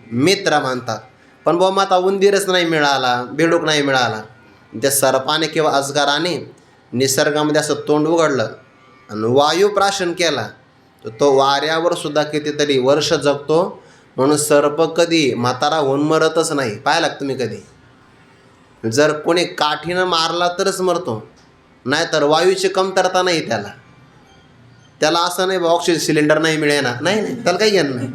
मित्र म्हणतात. पण बुवा आता उंदीरच नाही मिळाला, बेडूक नाही मिळाला, त्या सर्पाने किंवा अजगराने निसर्गामध्ये असं तोंड उघडलं आणि वायू प्राशन केला तर तो वाऱ्यावर सुद्धा कितीतरी वर्ष जगतो. म्हणून सर्प कधी म्हातारा होऊन मरतच नाही. पाहायला तुम्ही कधी, जर कोणी काठीनं मारला तरच मरतो, नाहीतर वायूची कमतरता नाही त्याला. त्याला असं नाही ऑक्सिजन सिलेंडर नाही मिळेना, नाही नाही, त्याला काही घेणं नाही.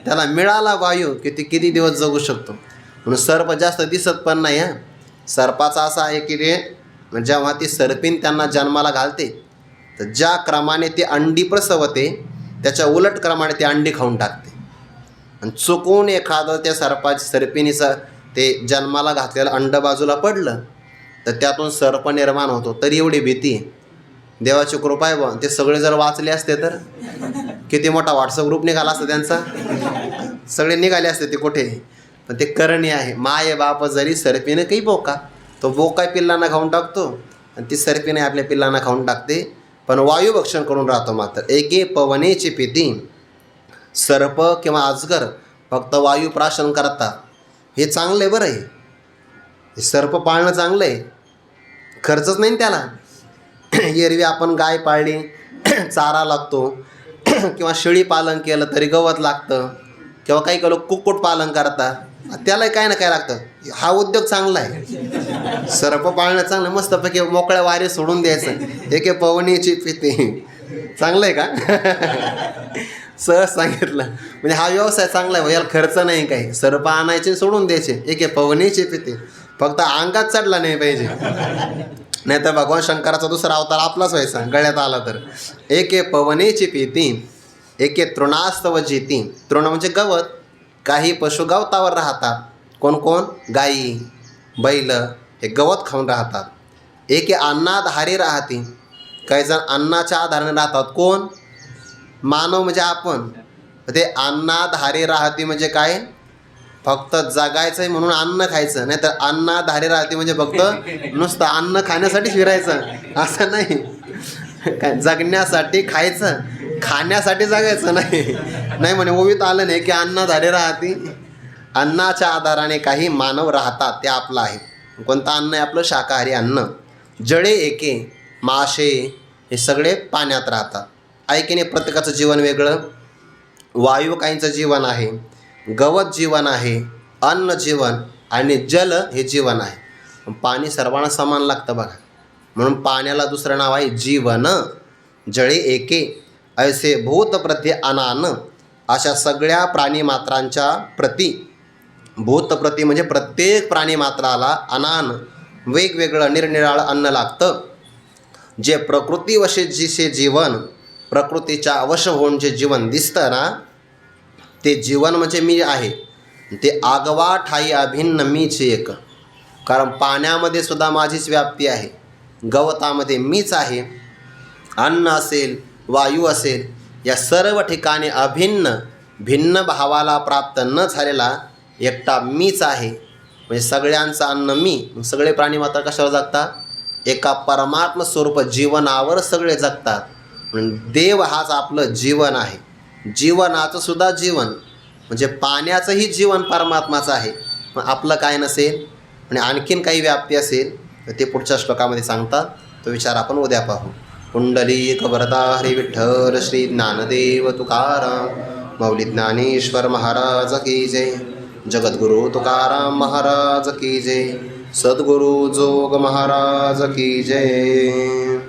त्याला मिळाला वायू की ते किती दिवस जगू शकतो. म्हणून सर्प जास्त दिसत पण नाही. सर्पाचा असा आहे की ते जेव्हा ती सर्पिन त्यांना जन्माला घालते तर ज्या क्रमाने ती अंडी प्रसवते त्याच्या उलट क्रमाने ती अंडी खाऊन टाकते. आणि चुकून एखादं त्या सर्पिणीचं ते जन्माला घातलेलं अंड बाजूला पडलं तर त्यातून सर्प निर्माण होतो. तरी एवढी भीती. देवाची कृपा आहे बा, ते सगळे जर वाचले असते तर किती मोठा व्हॉट्सअप ग्रुप निघाला असता त्यांचा. सगळे निघाले असते ते कुठे, पण ते करणी आहे. माय बाप जरी सरपीनं काही बोका, तो बोका पिल्लांना खाऊन टाकतो आणि ती सरपीने आपल्या पिल्लांना खाऊन टाकते. पण वायुभक्षण करून राहतो मात्र. एके पवनेची पिती, सर्प किंवा अजगर फक्त वायू प्राशन करतात. हे चांगलं आहे बरं आहे, हे सर्प पाळणं चांगलं आहे, खर्चच नाही त्याला. एरवी आपण गाय पाळली चारा लागतो किंवा शेळी पालन केलं तरी गवत लागतं, किंवा काही लोक कुक्कुटपालन करतात, त्याला काय ना काय लागतं. हा उद्योग चांगला आहे, सर्प पाळणं चांगलं, मस्तपैकी मोकळ्या वारे सोडून द्यायचं. एके पवनीची पिती, चांगलं आहे का? सहज सांगितलं. म्हणजे हा व्यवसाय चांगला आहे, याला खर्च नाही काही. सर्प आणायचे सोडून द्यायचे. एके पवनीची पिती, फक्त अंगात चढला नाही पाहिजे, नाही तर भगवान शंकराचा दुसरा अवतार आपलाच व्हायचा गळ्यात आला तर. एके पवनेची पिती, एके तृणास्तव जिती. तृण म्हणजे गवत. काही पशु गवतावर राहतात. कोण कोण? गाई, बैल हे गवत खाऊन राहतात. एके अन्नाधारी राहती. काही जण अन्नाच्या आधाराने राहतात. कोण? मानव म्हणजे आपण. ते अन्नाधारी राहती म्हणजे काय? फक्त जगायचं आहे म्हणून अन्न खायचं, नाही तर अन्नाधारी राहते म्हणजे फक्त नुसतं अन्न खाण्यासाठीच फिरायचं असं नाही. काय जगण्यासाठी खायचं, खाण्यासाठी जगायचं नाही. नाही म्हणे ओवीत आलं नाही की अन्नाधारी राहते. अन्नाच्या आधाराने काही मानव राहतात, ते आपलं आहे. कोणतं अन्न आहे आपलं? शाकाहारी अन्न. जळे एके, मासे हे सगळे पाण्यात राहतात. ऐकीने प्रत्येकाचं जीवन वेगळं. वायू काहींचं जीवन आहे, गवत जीवन आहे, अन्न जीवन आणि जल हे जीवन आहे. पाणी सर्वांना समान लागतं बघा, म्हणून पाण्याला दुसरं नाव आहे जीवन. जळे एके ऐसे भूत प्रति अनान. अशा सगळ्या प्राणीमात्रांच्या प्रती, भूतप्रती म्हणजे प्रत्येक प्राणीमात्राला अनान वेगवेगळं निरनिराळं अन्न लागतं. जे प्रकृतीवशे जिसे जीवन, प्रकृतीच्या अवश्य होऊन जे जीवन दिसतं ना, ते जीवन म्हणजे मी आहे. ते आगवा ठाई अभिन्न मीच एक. कारण पाण्यामध्ये सुद्धा माझीच व्याप्ती आहे, गवतामध्ये मीच आहे, अन्न असेल, वायू असेल, या सर्व ठिकाणी अभिन्न भिन्न भावाला प्राप्त न झालेला एकटा मीच आहे. म्हणजे सगळ्यांचं अन्न मी. सगळे प्राणी मात्र कशावर जगतात? एका परमात्म स्वरूप जीवनावर सगळे जगतात. म्हणून देव हाच आपलं जीवन आहे. जीवनाचं सुद्धा जीवन म्हणजे पाण्याचंही जीवन परमात्माचं आहे. मग आपलं काय नसेल आणि आणखीन काही व्याप्ती असेल तर ते पुढच्या श्लोकामध्ये सांगतात. तो विचार आपण उद्या पाहू. पुंडलीक वरदा हरी विठ्ठल श्री ज्ञानदेव तुकाराम मौली ज्ञानेश्वर महाराज की जय. जगद्गुरु तुकाराम महाराज की जय. सद्गुरु जोग महाराज की जय.